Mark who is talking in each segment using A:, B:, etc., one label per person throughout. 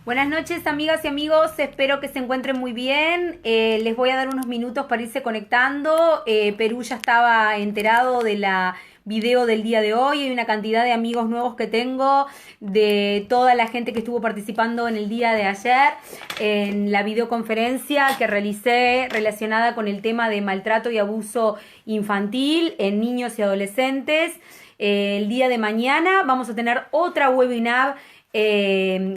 A: Buenas noches, amigas y amigos, espero que se encuentren muy bien. Les voy a dar unos minutos para irse conectando. Perú ya estaba enterado de la video del día de hoy. Hay una cantidad de amigos nuevos que tengo, de toda la gente que estuvo participando en el día de ayer en la videoconferencia que realicé relacionada con el tema de maltrato y abuso infantil en niños y adolescentes. El día de mañana vamos a tener otra webinar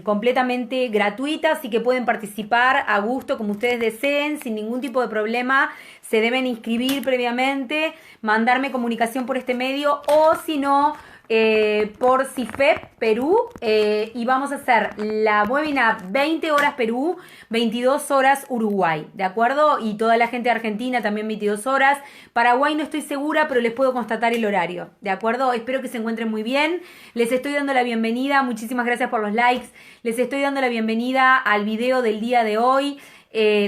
A: completamente gratuita, así que pueden participar a gusto como ustedes deseen, sin ningún tipo de problema. Se deben inscribir previamente, mandarme comunicación por este medio o si no, por CIFEP Perú, y vamos a hacer la webinar 20 horas Perú, 22 horas Uruguay, ¿de acuerdo? Y toda la gente de Argentina también 22 horas. Paraguay no estoy segura, pero les puedo constatar el horario, ¿de acuerdo? Espero que se encuentren muy bien. Les estoy dando la bienvenida, muchísimas gracias por los likes. Les estoy dando la bienvenida al video del día de hoy,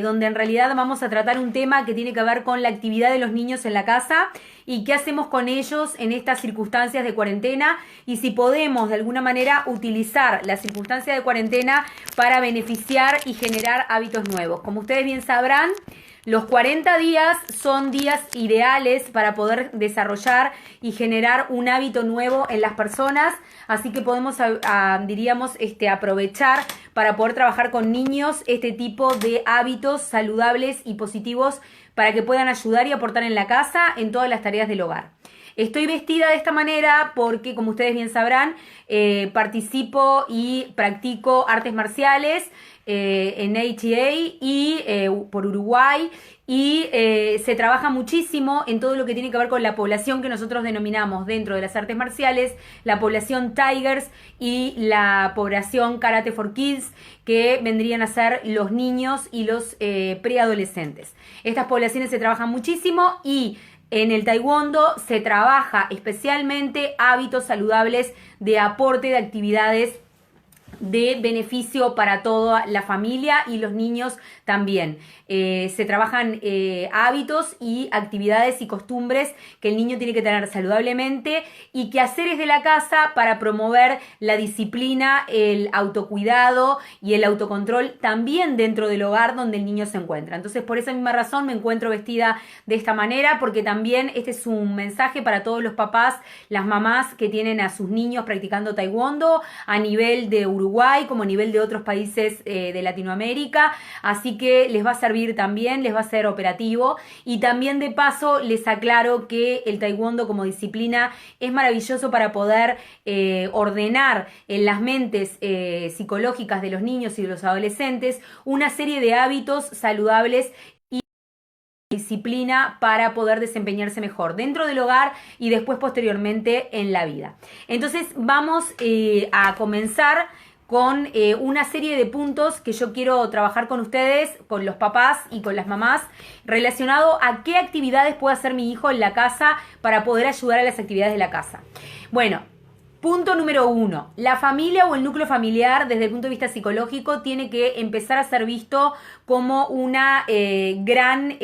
A: donde en realidad vamos a tratar un tema que tiene que ver con la actividad de los niños en la casa y qué hacemos con ellos en estas circunstancias de cuarentena y si podemos de alguna manera utilizar la circunstancia de cuarentena para beneficiar y generar hábitos nuevos. Como ustedes bien sabrán, los 40 días son días ideales para poder desarrollar y generar un hábito nuevo en las personas, así que podemos, diríamos, aprovechar para poder trabajar con niños este tipo de hábitos saludables y positivos para que puedan ayudar y aportar en la casa en todas las tareas del hogar. Estoy vestida de esta manera porque, como ustedes bien sabrán, participo y practico artes marciales en ATA y por Uruguay y se trabaja muchísimo en todo lo que tiene que ver con la población que nosotros denominamos dentro de las artes marciales, la población Tigers y la población Karate for Kids, que vendrían a ser los niños y los preadolescentes. Estas poblaciones se trabajan muchísimo y en el taekwondo se trabaja especialmente hábitos saludables de aporte de actividades de beneficio para toda la familia y los niños también. Se trabajan hábitos y actividades y costumbres que el niño tiene que tener saludablemente y quehaceres de la casa para promover la disciplina, el autocuidado y el autocontrol también dentro del hogar donde el niño se encuentra. Entonces, por esa misma razón me encuentro vestida de esta manera, porque también este es un mensaje para todos los papás, las mamás que tienen a sus niños practicando taekwondo a nivel de Uruguay como a nivel de otros países de Latinoamérica, así que les va a servir también, les va a ser operativo. Y también de paso les aclaro que el taekwondo como disciplina es maravilloso para poder ordenar en las mentes psicológicas de los niños y de los adolescentes una serie de hábitos saludables y disciplina para poder desempeñarse mejor dentro del hogar y después posteriormente en la vida. Entonces vamos a comenzar con una serie de puntos que yo quiero trabajar con ustedes, con los papás y con las mamás, relacionado a qué actividades puede hacer mi hijo en la casa para poder ayudar a las actividades de la casa. Bueno, punto número 1. La familia o el núcleo familiar, desde el punto de vista psicológico, tiene que empezar a ser visto como una gran,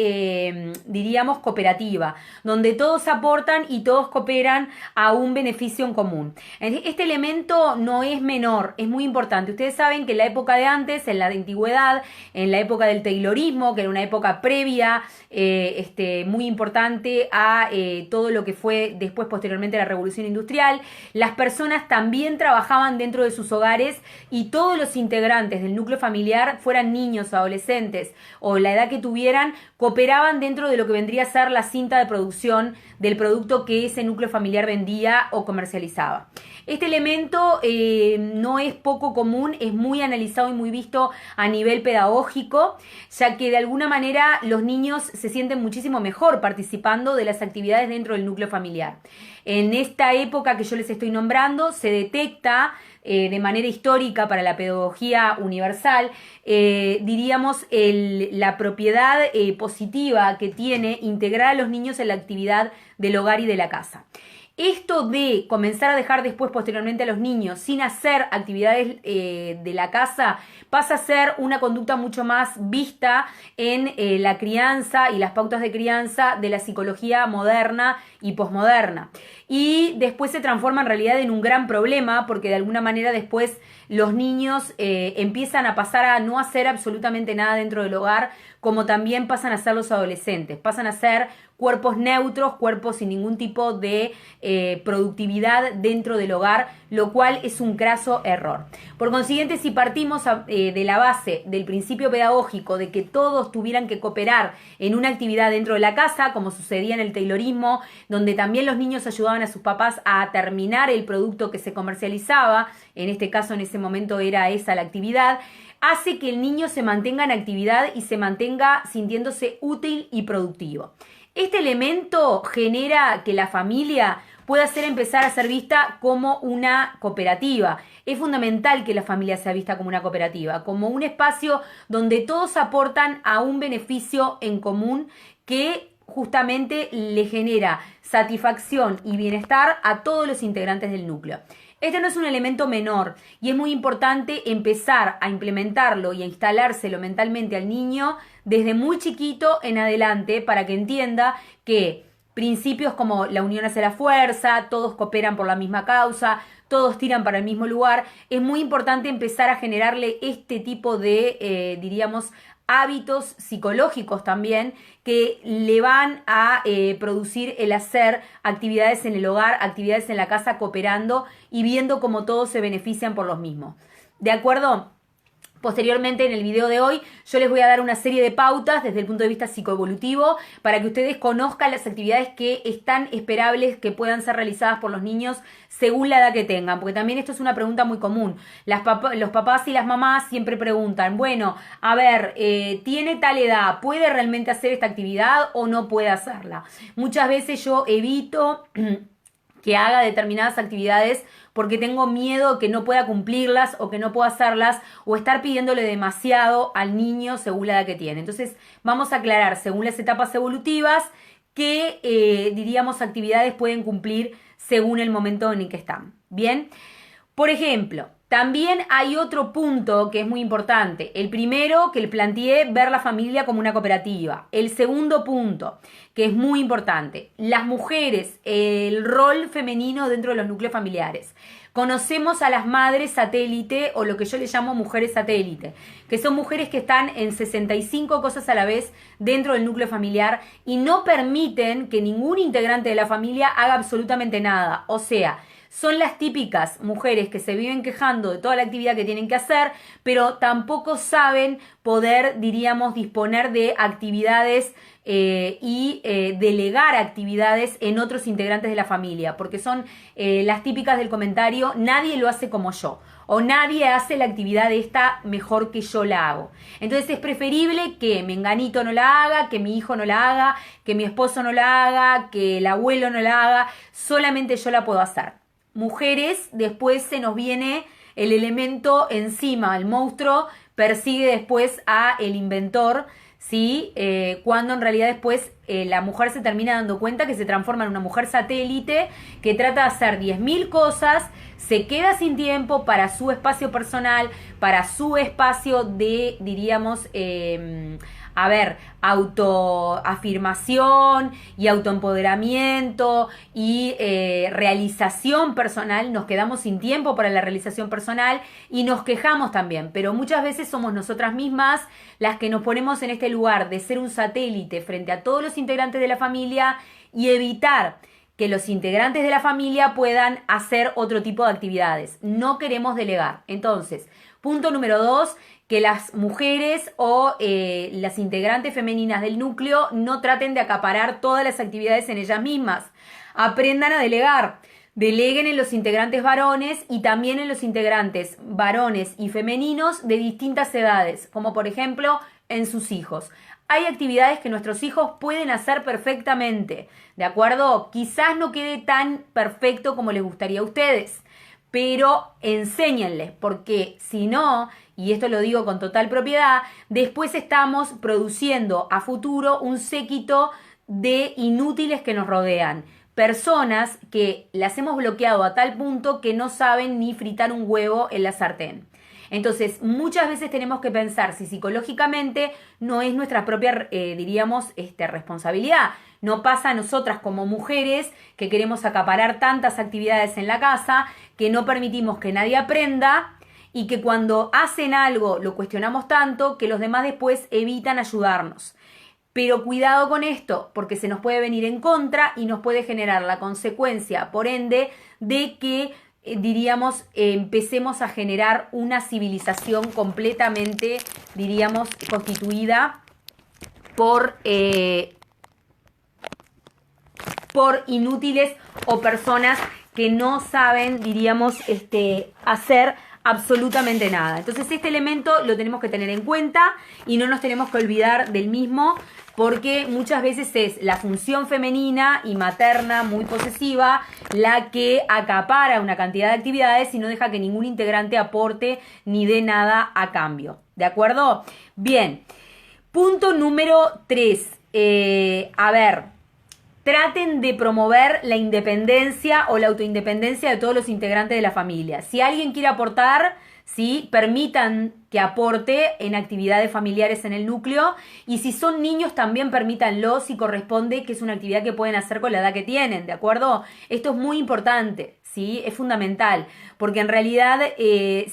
A: diríamos, cooperativa, donde todos aportan y todos cooperan a un beneficio en común. Este elemento no es menor, es muy importante. Ustedes saben que en la época de antes, en la antigüedad, en la época del taylorismo, que era una época previa, muy importante a todo lo que fue después, posteriormente, la Revolución Industrial, las personas también trabajaban dentro de sus hogares y todos los integrantes del núcleo familiar, fueran niños o adolescentes o la edad que tuvieran, cooperaban dentro de lo que vendría a ser la cinta de producción del producto que ese núcleo familiar vendía o comercializaba. Este elemento no es poco común, es muy analizado y muy visto a nivel pedagógico, ya que de alguna manera los niños se sienten muchísimo mejor participando de las actividades dentro del núcleo familiar. En esta época que yo les estoy nombrando se detecta de manera histórica para la pedagogía universal, diríamos, la propiedad positiva que tiene integrar a los niños en la actividad del hogar y de la casa. Esto de comenzar a dejar después, posteriormente, a los niños sin hacer actividades de la casa pasa a ser una conducta mucho más vista en la crianza y las pautas de crianza de la psicología moderna y posmoderna. Y después se transforma en realidad en un gran problema porque de alguna manera después los niños empiezan a pasar a no hacer absolutamente nada dentro del hogar, como también pasan a ser los adolescentes, pasan a ser cuerpos neutros, cuerpos sin ningún tipo de productividad dentro del hogar, lo cual es un craso error. Por consiguiente, si partimos de la base del principio pedagógico de que todos tuvieran que cooperar en una actividad dentro de la casa, como sucedía en el taylorismo, donde también los niños ayudaban a sus papás a terminar el producto que se comercializaba, en este caso en ese momento era esa la actividad, hace que el niño se mantenga en actividad y se mantenga sintiéndose útil y productivo. Este elemento genera que la familia pueda empezar a ser vista como una cooperativa. Es fundamental que la familia sea vista como una cooperativa, como un espacio donde todos aportan a un beneficio en común que justamente le genera satisfacción y bienestar a todos los integrantes del núcleo. Este no es un elemento menor y es muy importante empezar a implementarlo y a instalárselo mentalmente al niño desde muy chiquito en adelante para que entienda que principios como la unión hace la fuerza, todos cooperan por la misma causa, todos tiran para el mismo lugar, es muy importante empezar a generarle este tipo de, diríamos, hábitos psicológicos también que le van a producir el hacer actividades en el hogar, actividades en la casa, cooperando y viendo cómo todos se benefician por los mismos. ¿De acuerdo? Posteriormente, en el video de hoy, yo les voy a dar una serie de pautas desde el punto de vista psicoevolutivo para que ustedes conozcan las actividades que están esperables que puedan ser realizadas por los niños según la edad que tengan, porque también esto es una pregunta muy común. Los papás y las mamás siempre preguntan, bueno, a ver, ¿tiene tal edad? ¿Puede realmente hacer esta actividad o no puede hacerla? Muchas veces yo evito que haga determinadas actividades porque tengo miedo que no pueda cumplirlas o que no pueda hacerlas o estar pidiéndole demasiado al niño según la edad que tiene. Entonces vamos a aclarar según las etapas evolutivas qué, diríamos, actividades pueden cumplir según el momento en el que están. Bien, por ejemplo, también hay otro punto que es muy importante. El primero que le planteé, ver la familia como una cooperativa. El segundo punto, que es muy importante, las mujeres, el rol femenino dentro de los núcleos familiares. Conocemos a las madres satélite o lo que yo le llamo mujeres satélite, que son mujeres que están en 65 cosas a la vez dentro del núcleo familiar y no permiten que ningún integrante de la familia haga absolutamente nada. O sea, son las típicas mujeres que se viven quejando de toda la actividad que tienen que hacer, pero tampoco saben poder, diríamos, disponer de actividades y delegar actividades en otros integrantes de la familia, porque son las típicas del comentario, nadie lo hace como yo, o nadie hace la actividad esta mejor que yo la hago. Entonces es preferible que menganito no la haga, que mi hijo no la haga, que mi esposo no la haga, que el abuelo no la haga, solamente yo la puedo hacer. Mujeres, después se nos viene el elemento encima, el monstruo persigue después a el inventor, ¿sí? Cuando en realidad después la mujer se termina dando cuenta que se transforma en una mujer satélite que trata de hacer 10.000 cosas, se queda sin tiempo para su espacio personal, para su espacio de, diríamos, autoafirmación y autoempoderamiento y realización personal. Nos quedamos sin tiempo para la realización personal y nos quejamos también, pero muchas veces somos nosotras mismas las que nos ponemos en este lugar de ser un satélite frente a todos los integrantes de la familia y evitar que los integrantes de la familia puedan hacer otro tipo de actividades. No queremos delegar. Entonces, punto número 2, que las mujeres o las integrantes femeninas del núcleo no traten de acaparar todas las actividades en ellas mismas. Aprendan a delegar. Deleguen en los integrantes varones y también en los integrantes varones y femeninos de distintas edades, como por ejemplo en sus hijos. Hay actividades que nuestros hijos pueden hacer perfectamente, ¿de acuerdo? Quizás no quede tan perfecto como les gustaría a ustedes, pero enséñenles, porque si no, y esto lo digo con total propiedad, después estamos produciendo a futuro un séquito de inútiles que nos rodean. Personas que las hemos bloqueado a tal punto que no saben ni fritar un huevo en la sartén. Entonces, muchas veces tenemos que pensar si psicológicamente no es nuestra propia, diríamos, responsabilidad. No pasa a nosotras como mujeres que queremos acaparar tantas actividades en la casa que no permitimos que nadie aprenda y que cuando hacen algo lo cuestionamos tanto que los demás después evitan ayudarnos. Pero cuidado con esto, porque se nos puede venir en contra y nos puede generar la consecuencia, por ende, de que, diríamos, empecemos a generar una civilización completamente, diríamos, constituida por inútiles o personas que no saben, diríamos, hacer absolutamente nada. Entonces este elemento lo tenemos que tener en cuenta y no nos tenemos que olvidar del mismo, porque muchas veces es la función femenina y materna muy posesiva la que acapara una cantidad de actividades y no deja que ningún integrante aporte ni dé nada a cambio. ¿De acuerdo? Bien. Punto número 3. Traten de promover la independencia o la autoindependencia de todos los integrantes de la familia. Si alguien quiere aportar, ¿sí?, permitan que aporte en actividades familiares en el núcleo, y si son niños también permítanlo si corresponde, que es una actividad que pueden hacer con la edad que tienen, ¿de acuerdo? Esto es muy importante, ¿sí? Es fundamental, porque en realidad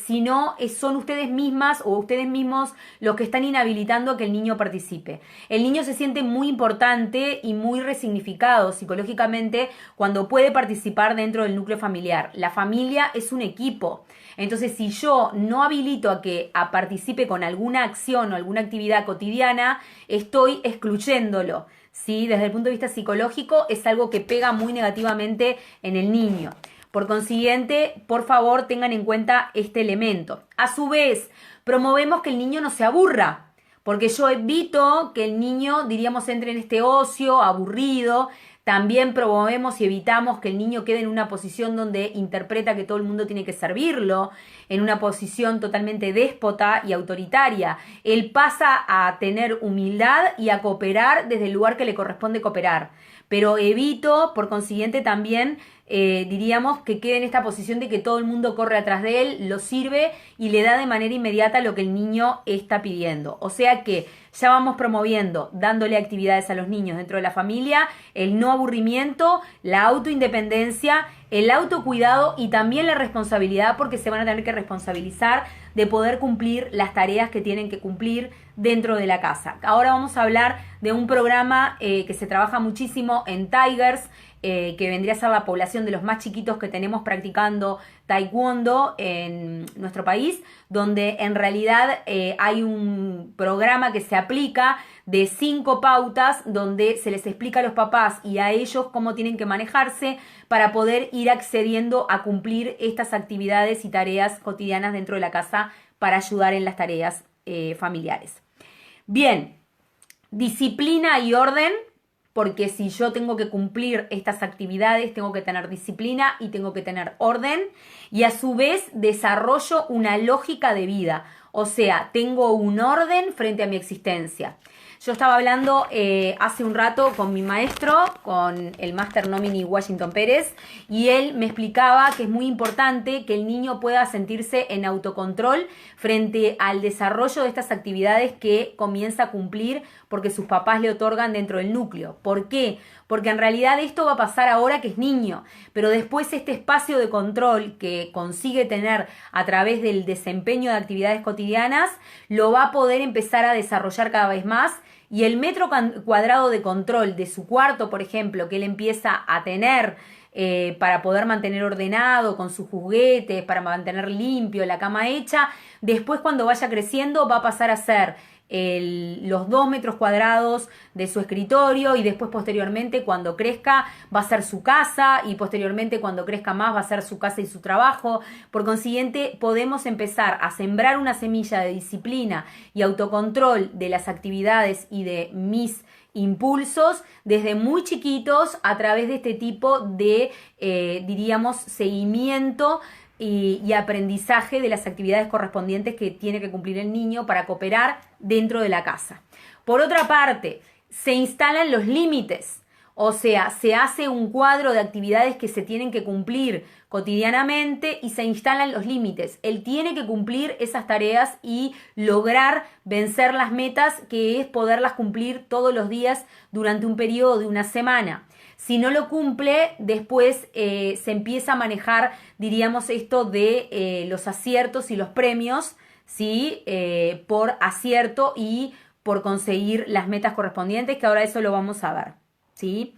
A: si no, son ustedes mismas o ustedes mismos los que están inhabilitando a que el niño participe. El niño se siente muy importante y muy resignificado psicológicamente cuando puede participar dentro del núcleo familiar. La familia es un equipo. Entonces, si yo no habilito a que participe con alguna acción o alguna actividad cotidiana, estoy excluyéndolo, ¿sí? Desde el punto de vista psicológico es algo que pega muy negativamente en el niño. Por consiguiente, por favor, tengan en cuenta este elemento. A su vez, promovemos que el niño no se aburra, porque yo evito que el niño, diríamos, entre en este ocio aburrido. También promovemos y evitamos que el niño quede en una posición donde interpreta que todo el mundo tiene que servirlo, en una posición totalmente déspota y autoritaria. Él pasa a tener humildad y a cooperar desde el lugar que le corresponde cooperar. Pero evito, por consiguiente, también diríamos que quede en esta posición de que todo el mundo corre atrás de él, lo sirve y le da de manera inmediata lo que el niño está pidiendo. O sea que ya vamos promoviendo, dándole actividades a los niños dentro de la familia, el no aburrimiento, la autoindependencia, el autocuidado y también la responsabilidad, porque se van a tener que responsabilizar de poder cumplir las tareas que tienen que cumplir dentro de la casa. Ahora vamos a hablar de un programa que se trabaja muchísimo en Tigers, que vendría a ser la población de los más chiquitos que tenemos practicando taekwondo en nuestro país, donde en realidad hay un programa que se aplica de 5 pautas donde se les explica a los papás y a ellos cómo tienen que manejarse para poder ir accediendo a cumplir estas actividades y tareas cotidianas dentro de la casa para ayudar en las tareas familiares. Bien, disciplina y orden. Porque si yo tengo que cumplir estas actividades, tengo que tener disciplina y tengo que tener orden. Y a su vez desarrollo una lógica de vida. O sea, tengo un orden frente a mi existencia. Yo estaba hablando hace un rato con mi maestro, con el Máster Nomini Washington Pérez, y él me explicaba que es muy importante que el niño pueda sentirse en autocontrol frente al desarrollo de estas actividades que comienza a cumplir porque sus papás le otorgan dentro del núcleo. ¿Por qué? Porque en realidad esto va a pasar ahora que es niño, pero después este espacio de control que consigue tener a través del desempeño de actividades cotidianas lo va a poder empezar a desarrollar cada vez más. Y el metro cuadrado de control de su cuarto, por ejemplo, que él empieza a tener para poder mantener ordenado con sus juguetes, para mantener limpio, la cama hecha, después cuando vaya creciendo va a pasar a ser los 2 metros cuadrados de su escritorio, y después posteriormente cuando crezca va a ser su casa, y posteriormente cuando crezca más va a ser su casa y su trabajo. Por consiguiente, podemos empezar a sembrar una semilla de disciplina y autocontrol de las actividades y de mis impulsos desde muy chiquitos a través de este tipo de, diríamos, seguimiento y aprendizaje de las actividades correspondientes que tiene que cumplir el niño para cooperar dentro de la casa. Por otra parte, se instalan los límites. O sea, se hace un cuadro de actividades que se tienen que cumplir cotidianamente y se instalan los límites. Él tiene que cumplir esas tareas y lograr vencer las metas, que es poderlas cumplir todos los días durante un periodo de una semana. Si no lo cumple, después se empieza a manejar, diríamos, esto de los aciertos y los premios, ¿sí? Por acierto y por conseguir las metas correspondientes, que ahora eso lo vamos a ver, ¿sí?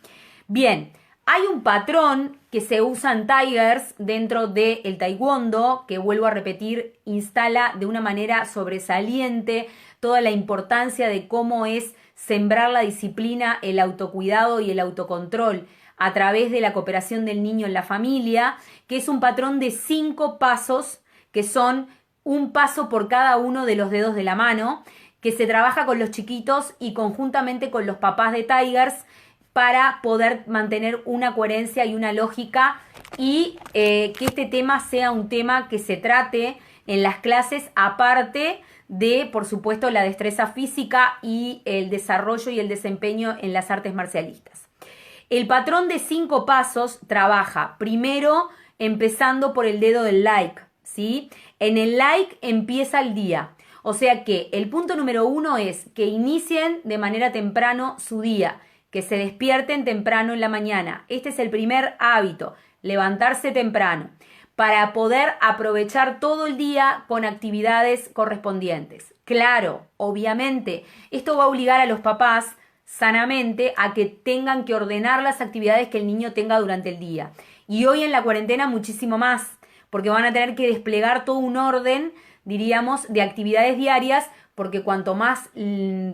A: Bien, hay un patrón que se usa en Tigers dentro del Taekwondo, que vuelvo a repetir, instala de una manera sobresaliente toda la importancia de cómo es sembrar la disciplina, el autocuidado y el autocontrol a través de la cooperación del niño en la familia, que es un patrón de 5 pasos, que son un paso por cada uno de los dedos de la mano, que se trabaja con los chiquitos y conjuntamente con los papás de Tigers para poder mantener una coherencia y una lógica y que este tema sea un tema que se trate en las clases, aparte de, por supuesto, la destreza física y el desarrollo y el desempeño en las artes marcialistas. El patrón de 5 pasos trabaja primero empezando por el dedo del like, ¿sí? En el like empieza el día. O sea que el punto número 1 es que inicien de manera temprano su día, que se despierten temprano en la mañana. Este es el primer hábito, levantarse temprano, para poder aprovechar todo el día con actividades correspondientes. Claro, obviamente, esto va a obligar a los papás sanamente a que tengan que ordenar las actividades que el niño tenga durante el día. Y hoy en la cuarentena muchísimo más, porque van a tener que desplegar todo un orden, diríamos, de actividades diarias, porque cuanto más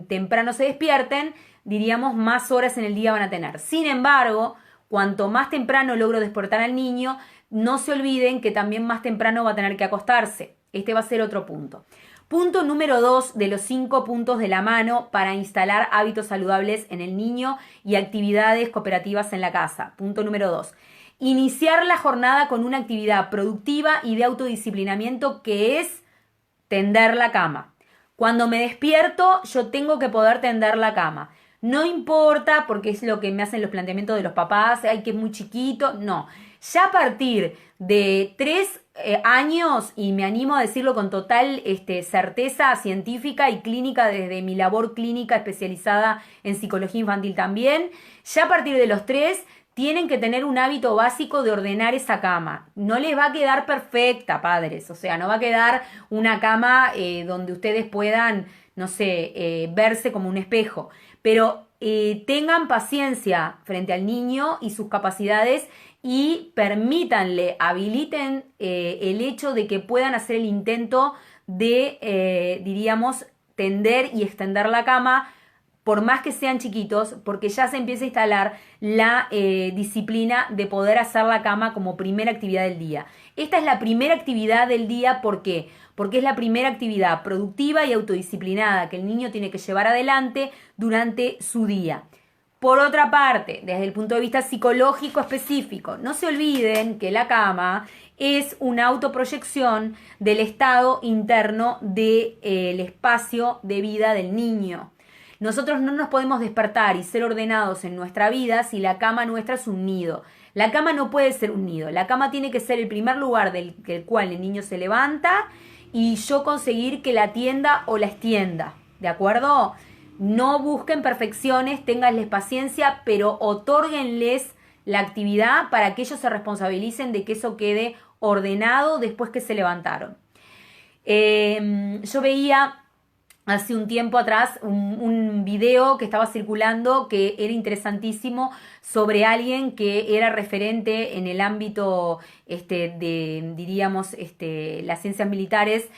A: temprano se despierten, diríamos, más horas en el día van a tener. Sin embargo, cuanto más temprano logro despertar al niño, no se olviden que también más temprano va a tener que acostarse. Este va a ser otro punto. Punto número 2 de los 5 puntos de la mano para instalar hábitos saludables en el niño y actividades cooperativas en la casa. Punto número 2. Iniciar la jornada con una actividad productiva y de autodisciplinamiento, que es tender la cama. Cuando me despierto, yo tengo que poder tender la cama. No importa, porque es lo que me hacen los planteamientos de los papás, ay, que es muy chiquito, no. Ya a partir de 3 años, y me animo a decirlo con total certeza científica y clínica desde mi labor clínica especializada en psicología infantil también, ya a partir de los 3 tienen que tener un hábito básico de ordenar esa cama. No les va a quedar perfecta, padres, o sea, no va a quedar una cama donde ustedes puedan, no sé, verse como un espejo, pero tengan paciencia frente al niño y sus capacidades y permítanle, habiliten el hecho de que puedan hacer el intento de, diríamos, tender y extender la cama, por más que sean chiquitos, porque ya se empieza a instalar la disciplina de poder hacer la cama como primera actividad del día. Esta es la primera actividad del día, ¿por qué? Porque es la primera actividad productiva y autodisciplinada que el niño tiene que llevar adelante durante su día. Por otra parte, desde el punto de vista psicológico específico, no se olviden que la cama es una autoproyección del estado interno del espacio de vida del niño. Nosotros no nos podemos despertar y ser ordenados en nuestra vida si la cama nuestra es un nido. La cama no puede ser un nido. La cama tiene que ser el primer lugar del cual el niño se levanta y yo conseguir que la atienda o la extienda. ¿De acuerdo? No busquen perfecciones, ténganles paciencia, pero otórguenles la actividad para que ellos se responsabilicen de que eso quede ordenado después que se levantaron. Yo veía hace un tiempo atrás un video que estaba circulando que era interesantísimo sobre alguien que era referente en el ámbito de, diríamos, las ciencias militares,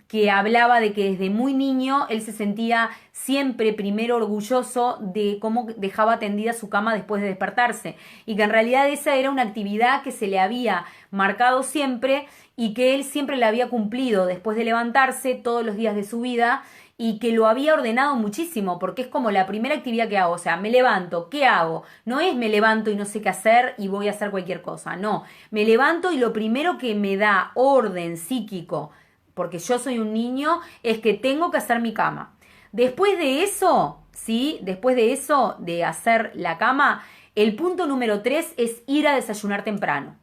A: que hablaba de que desde muy niño él se sentía siempre primero orgulloso de cómo dejaba tendida su cama después de despertarse y que en realidad esa era una actividad que se le había marcado siempre y que él siempre la había cumplido después de levantarse todos los días de su vida y que lo había ordenado muchísimo, porque es como la primera actividad que hago, o sea, me levanto, ¿qué hago? No es me levanto y no sé qué hacer y voy a hacer cualquier cosa, no, me levanto y lo primero que me da orden psíquico, porque yo soy un niño, es que tengo que hacer mi cama. Después de eso, ¿sí? Después de eso, de hacer la cama, El punto número 3 es ir a desayunar temprano.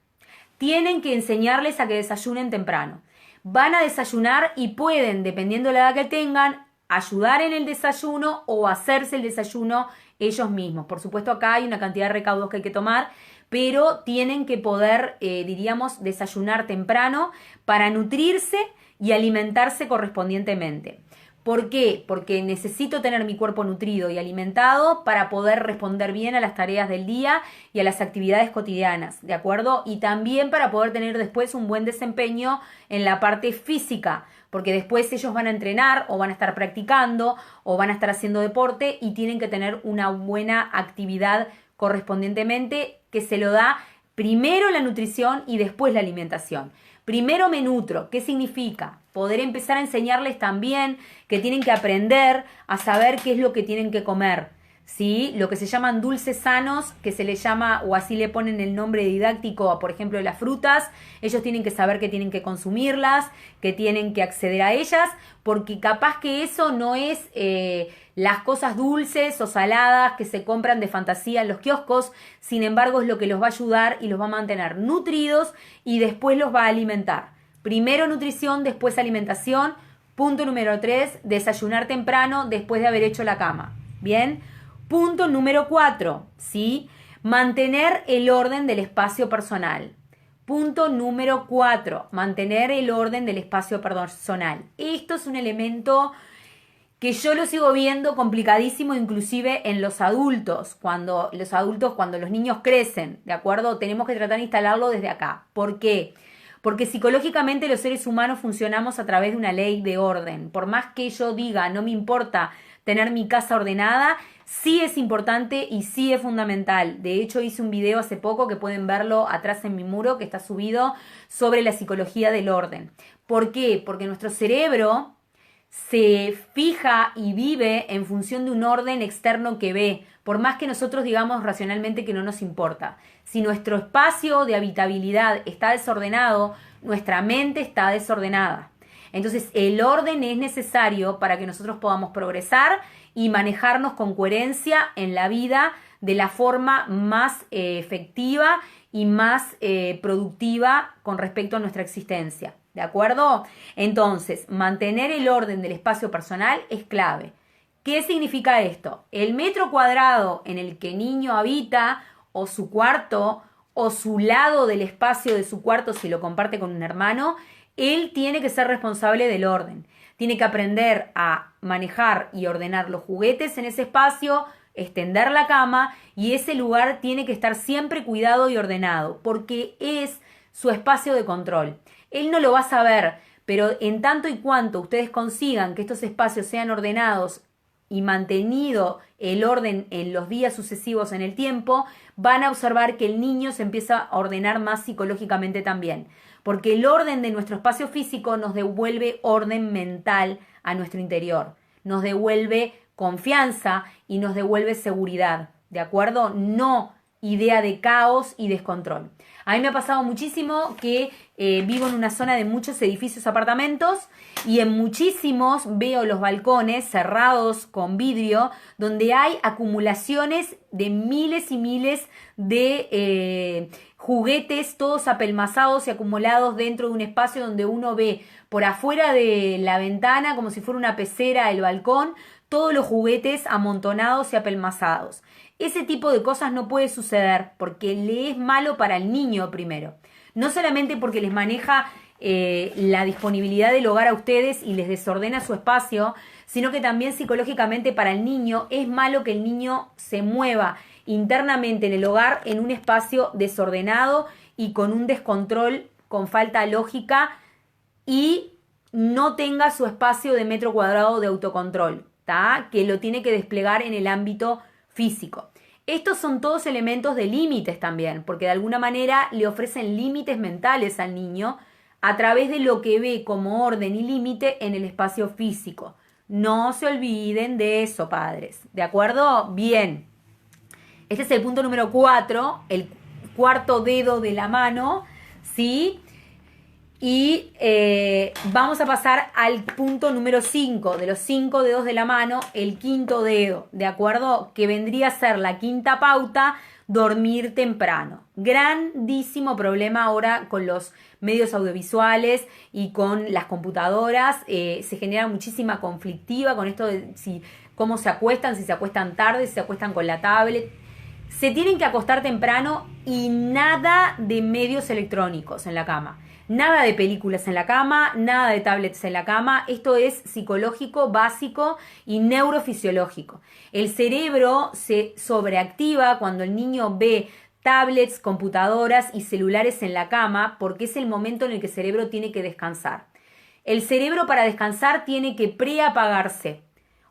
A: Tienen que enseñarles a que desayunen temprano. Van a desayunar y pueden, dependiendo de la edad que tengan, ayudar en el desayuno o hacerse el desayuno ellos mismos. Por supuesto, acá hay una cantidad de recaudos que hay que tomar, pero tienen que poder, diríamos, desayunar temprano para nutrirse y alimentarse correspondientemente. ¿Por qué? Porque necesito tener mi cuerpo nutrido y alimentado para poder responder bien a las tareas del día y a las actividades cotidianas, ¿de acuerdo? Y también para poder tener después un buen desempeño en la parte física, porque después ellos van a entrenar o van a estar practicando o van a estar haciendo deporte y tienen que tener una buena actividad correspondientemente que se lo da primero la nutrición y después la alimentación. Primero me nutro. ¿Qué significa? Poder empezar a enseñarles también que tienen que aprender a saber qué es lo que tienen que comer, ¿sí? Lo que se llaman dulces sanos, que se les llama, o así le ponen el nombre didáctico, por ejemplo, de las frutas. Ellos tienen que saber que tienen que consumirlas, que tienen que acceder a ellas, porque capaz que eso no es las cosas dulces o saladas que se compran de fantasía en los kioscos. Sin embargo, es lo que los va a ayudar y los va a mantener nutridos y después los va a alimentar. Primero nutrición, después alimentación. Punto número 3, desayunar temprano después de haber hecho la cama. ¿Bien? Punto número 4, ¿sí? Mantener el orden del espacio personal. Punto número 4, mantener el orden del espacio personal. Esto es un elemento que yo lo sigo viendo complicadísimo inclusive en los adultos, cuando los niños crecen, ¿de acuerdo? Tenemos que tratar de instalarlo desde acá. ¿Por qué? Porque psicológicamente los seres humanos funcionamos a través de una ley de orden. Por más que yo diga, no me importa tener mi casa ordenada, sí es importante y sí es fundamental. De hecho, hice un video hace poco que pueden verlo atrás en mi muro, que está subido, sobre la psicología del orden. ¿Por qué? Porque nuestro cerebro se fija y vive en función de un orden externo que ve, por más que nosotros digamos racionalmente que no nos importa. Si nuestro espacio de habitabilidad está desordenado, nuestra mente está desordenada. Entonces, el orden es necesario para que nosotros podamos progresar y manejarnos con coherencia en la vida de la forma más efectiva y más productiva con respecto a nuestra existencia. ¿De acuerdo? Entonces, mantener el orden del espacio personal es clave. ¿Qué significa esto? El metro cuadrado en el que el niño habita, o su cuarto, o su lado del espacio de su cuarto si lo comparte con un hermano, él tiene que ser responsable del orden. Tiene que aprender a manejar y ordenar los juguetes en ese espacio, extender la cama, y ese lugar tiene que estar siempre cuidado y ordenado, porque es su espacio de control. Él no lo va a saber, pero en tanto y cuanto ustedes consigan que estos espacios sean ordenados y mantenido el orden en los días sucesivos en el tiempo, van a observar que el niño se empieza a ordenar más psicológicamente también. Porque el orden de nuestro espacio físico nos devuelve orden mental a nuestro interior. Nos devuelve confianza y nos devuelve seguridad. ¿De acuerdo? No idea de caos y descontrol. A mí me ha pasado muchísimo que vivo en una zona de muchos edificios, apartamentos, y en muchísimos veo los balcones cerrados con vidrio, donde hay acumulaciones de miles y miles de juguetes, todos apelmazados y acumulados dentro de un espacio donde uno ve por afuera de la ventana, como si fuera una pecera, el balcón, todos los juguetes amontonados y apelmazados. Ese tipo de cosas no puede suceder porque le es malo para el niño primero. No solamente porque les maneja la disponibilidad del hogar a ustedes y les desordena su espacio, sino que también psicológicamente para el niño es malo que el niño se mueva internamente en el hogar en un espacio desordenado y con un descontrol, con falta lógica, y no tenga su espacio de metro cuadrado de autocontrol, ¿tá? Que lo tiene que desplegar en el ámbito físico. Estos son todos elementos de límites también, porque de alguna manera le ofrecen límites mentales al niño a través de lo que ve como orden y límite en el espacio físico. No se olviden de eso, padres. ¿De acuerdo? Bien. Este es el punto número 4, el cuarto dedo de la mano, ¿sí? Y vamos a pasar al punto número 5, de los 5 dedos de la mano, el quinto dedo, ¿de acuerdo? Que vendría a ser la quinta pauta, dormir temprano. Grandísimo problema ahora con los medios audiovisuales y con las computadoras. Se genera muchísima conflictiva con esto de cómo se acuestan, si se acuestan tarde, si se acuestan con la tablet. Se tienen que acostar temprano y nada de medios electrónicos en la cama. Nada de películas en la cama, nada de tablets en la cama. Esto es psicológico, básico y neurofisiológico. El cerebro se sobreactiva cuando el niño ve tablets, computadoras y celulares en la cama porque es el momento en el que el cerebro tiene que descansar. El cerebro para descansar tiene que preapagarse,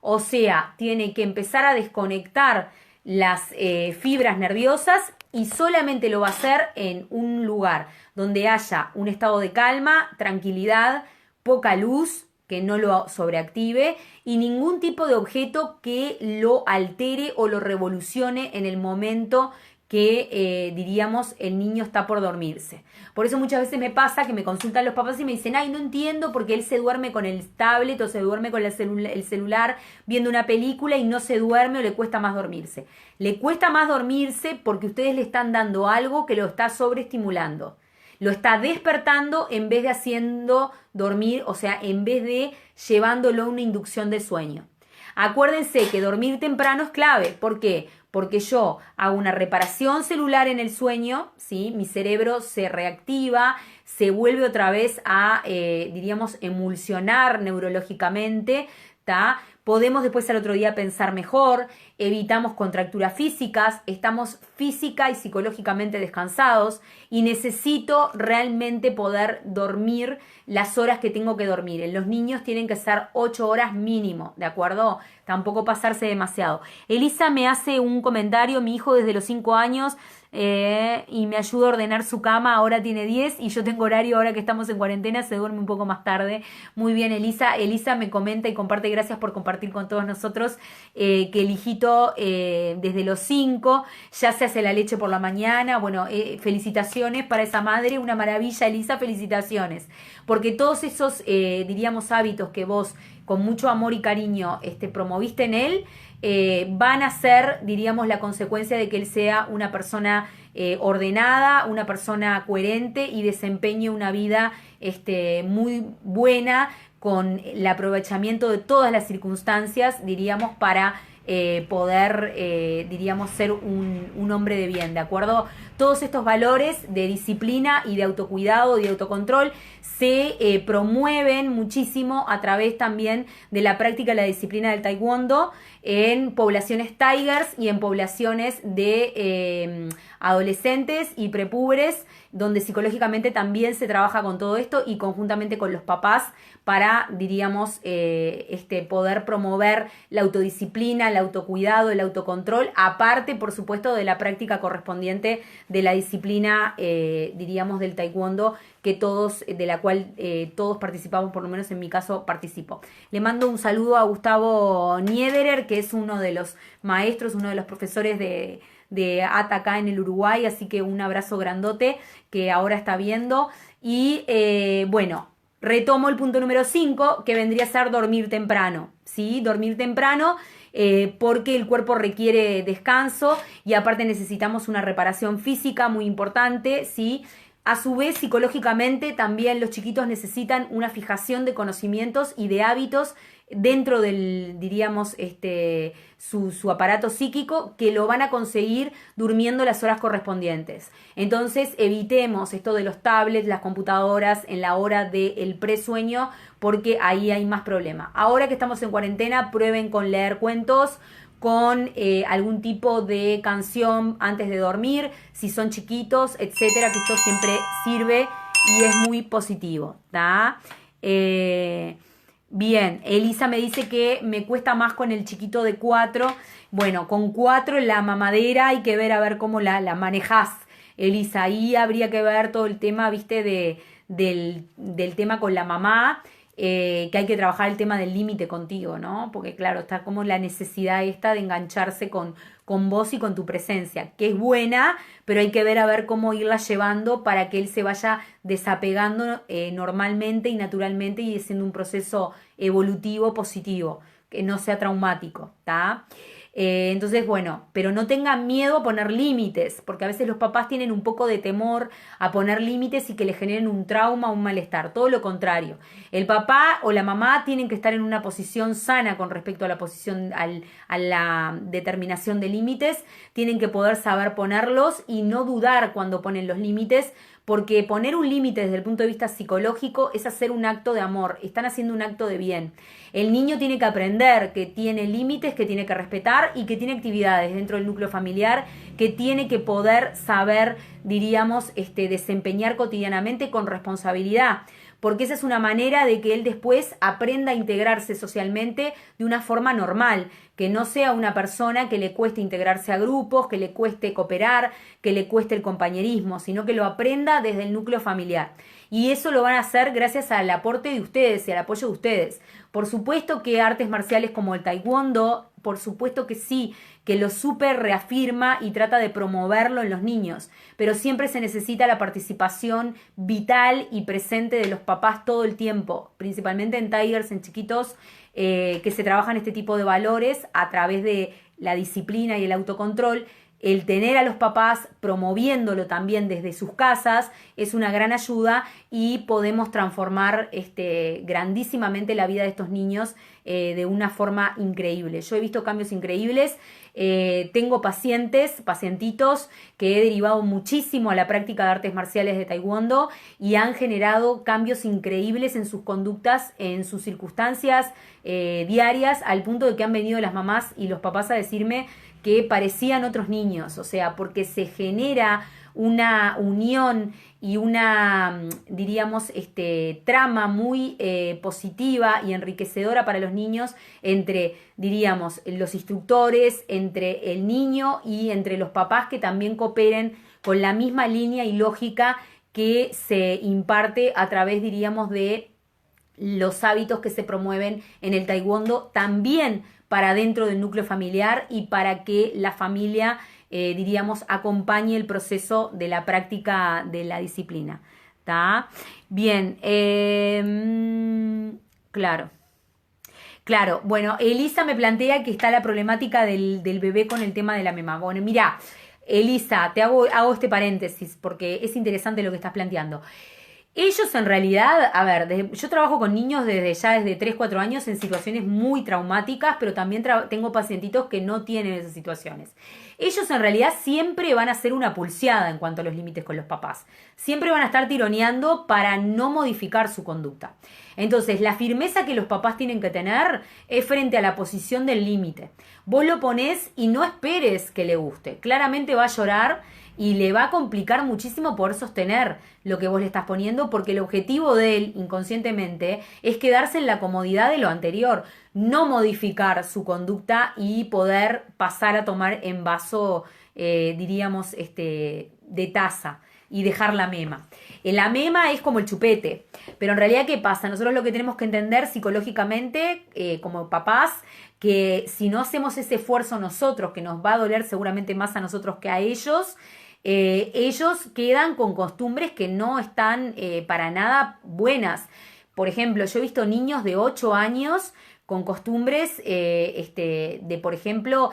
A: o sea, tiene que empezar a desconectar las fibras nerviosas y solamente lo va a hacer en un lugar donde haya un estado de calma, tranquilidad, poca luz, que no lo sobreactive y ningún tipo de objeto que lo altere o lo revolucione en el momento que diríamos el niño está por dormirse. Por eso muchas veces me pasa que me consultan los papás y me dicen, ay, no entiendo porque él se duerme con el tablet o se duerme con el celular viendo una película y no se duerme o le cuesta más dormirse. Le cuesta más dormirse porque ustedes le están dando algo que lo está sobreestimulando. Lo está despertando en vez de haciendo dormir, o sea, en vez de llevándolo a una inducción de sueño. Acuérdense que dormir temprano es clave. ¿Por qué? Porque yo hago una reparación celular en el sueño, ¿sí? Mi cerebro se reactiva, se vuelve otra vez a, diríamos, emulsionar neurológicamente, ¿tá? Podemos después al otro día pensar mejor, evitamos contracturas físicas, estamos física y psicológicamente descansados y necesito realmente poder dormir las horas que tengo que dormir. En los niños tienen que ser 8 horas mínimo, ¿de acuerdo? Tampoco pasarse demasiado. Elisa me hace un comentario, mi hijo desde los 5 años y me ayuda a ordenar su cama, ahora tiene 10 y yo tengo horario ahora que estamos en cuarentena, se duerme un poco más tarde. Muy bien, Elisa. Elisa me comenta y comparte, gracias por compartir con todos nosotros, que el hijito desde los 5 ya se hace la leche por la mañana. Bueno, felicitaciones para esa madre, una maravilla, Elisa, felicitaciones. Porque todos esos, diríamos, hábitos que vos con mucho amor y cariño promoviste en él, van a ser, diríamos, la consecuencia de que él sea una persona ordenada, una persona coherente y desempeñe una vida muy buena con el aprovechamiento de todas las circunstancias, diríamos, para poder, diríamos, ser un hombre de bien, ¿de acuerdo? Todos estos valores de disciplina y de autocuidado y de autocontrol se promueven muchísimo a través también de la práctica de la disciplina del taekwondo en poblaciones tigers y en poblaciones de adolescentes y prepúberes, donde psicológicamente también se trabaja con todo esto y conjuntamente con los papás para, diríamos, poder promover la autodisciplina, el autocuidado, el autocontrol, aparte, por supuesto, de la práctica correspondiente de la disciplina, diríamos, del taekwondo, que todos, de la cual todos participamos, por lo menos en mi caso participo. Le mando un saludo a Gustavo Niederer, que es uno de los maestros, uno de los profesores de ATA acá en el Uruguay, así que un abrazo grandote que ahora está viendo. Y bueno, retomo el punto número 5, que vendría a ser dormir temprano, ¿sí? Dormir temprano porque el cuerpo requiere descanso y aparte necesitamos una reparación física muy importante, ¿sí? A su vez, psicológicamente, también los chiquitos necesitan una fijación de conocimientos y de hábitos dentro del, diríamos, su aparato psíquico, que lo van a conseguir durmiendo las horas correspondientes. Entonces, evitemos esto de los tablets, las computadoras en la hora del presueño, porque ahí hay más problema. Ahora que estamos en cuarentena, prueben con leer cuentos, con algún tipo de canción antes de dormir, si son chiquitos, etcétera, que esto siempre sirve y es muy positivo, ¿tá? Bien, Elisa me dice que me cuesta más con el chiquito de 4. Bueno, con 4 la mamadera hay que ver a ver cómo la manejás, Elisa. Ahí habría que ver todo el tema, viste, del tema con la mamá. Que hay que trabajar el tema del límite contigo, ¿no? Porque claro, está como la necesidad esta de engancharse con vos y con tu presencia, que es buena, pero hay que ver a ver cómo irla llevando para que él se vaya desapegando normalmente y naturalmente y haciendo un proceso evolutivo positivo, que no sea traumático, ¿tá? Entonces, bueno, pero no tengan miedo a poner límites, porque a veces los papás tienen un poco de temor a poner límites y que le generen un trauma o un malestar. Todo lo contrario. El papá o la mamá tienen que estar en una posición sana con respecto a la posición, a la determinación de límites. Tienen que poder saber ponerlos y no dudar cuando ponen los límites, porque poner un límite desde el punto de vista psicológico es hacer un acto de amor, están haciendo un acto de bien. El niño tiene que aprender que tiene límites, que tiene que respetar y que tiene actividades dentro del núcleo familiar que tiene que poder saber, diríamos, desempeñar cotidianamente con responsabilidad, porque esa es una manera de que él después aprenda a integrarse socialmente de una forma normal, que no sea una persona que le cueste integrarse a grupos, que le cueste cooperar, que le cueste el compañerismo, sino que lo aprenda desde el núcleo familiar. Y eso lo van a hacer gracias al aporte de ustedes y al apoyo de ustedes. Por supuesto que artes marciales como el taekwondo, por supuesto que sí, que lo súper reafirma y trata de promoverlo en los niños, pero siempre se necesita la participación vital y presente de los papás todo el tiempo, principalmente en Tigers, en chiquitos, que se trabajan este tipo de valores a través de la disciplina y el autocontrol. El tener a los papás promoviéndolo también desde sus casas es una gran ayuda y podemos transformar grandísimamente la vida de estos niños de una forma increíble. Yo he visto cambios increíbles. Tengo pacientitos que he derivado muchísimo a la práctica de artes marciales de taekwondo y han generado cambios increíbles en sus conductas, en sus circunstancias diarias, al punto de que han venido las mamás y los papás a decirme que parecían otros niños, o sea, porque se genera una unión y una, diríamos, trama muy positiva y enriquecedora para los niños entre, diríamos, los instructores, entre el niño y entre los papás que también cooperen con la misma línea y lógica que se imparte a través, diríamos, de los hábitos que se promueven en el taekwondo también para dentro del núcleo familiar y para que la familia, diríamos, acompañe el proceso de la práctica de la disciplina. ¿Tá? Bien, claro. Claro, bueno, Elisa me plantea que está la problemática del bebé con el tema de la mema. Bueno, mira, Elisa, hago este paréntesis porque es interesante lo que estás planteando. Ellos en realidad, a ver, yo trabajo con niños desde 3, 4 años en situaciones muy traumáticas, pero también tengo pacientitos que no tienen esas situaciones. Ellos en realidad siempre van a ser una pulseada en cuanto a los límites con los papás. Siempre van a estar tironeando para no modificar su conducta. Entonces, la firmeza que los papás tienen que tener es frente a la posición del límite. Vos lo ponés y no esperes que le guste. Claramente va a llorar y le va a complicar muchísimo poder sostener lo que vos le estás poniendo, porque el objetivo de él, inconscientemente, es quedarse en la comodidad de lo anterior, no modificar su conducta y poder pasar a tomar en vaso, diríamos, de taza y dejar la mema. La mema es como el chupete, pero en realidad, ¿qué pasa? Nosotros lo que tenemos que entender psicológicamente, como papás, que si no hacemos ese esfuerzo nosotros, que nos va a doler seguramente más a nosotros que a ellos, ellos quedan con costumbres que no están para nada buenas. Por ejemplo, yo he visto niños de 8 años con costumbres de, por ejemplo,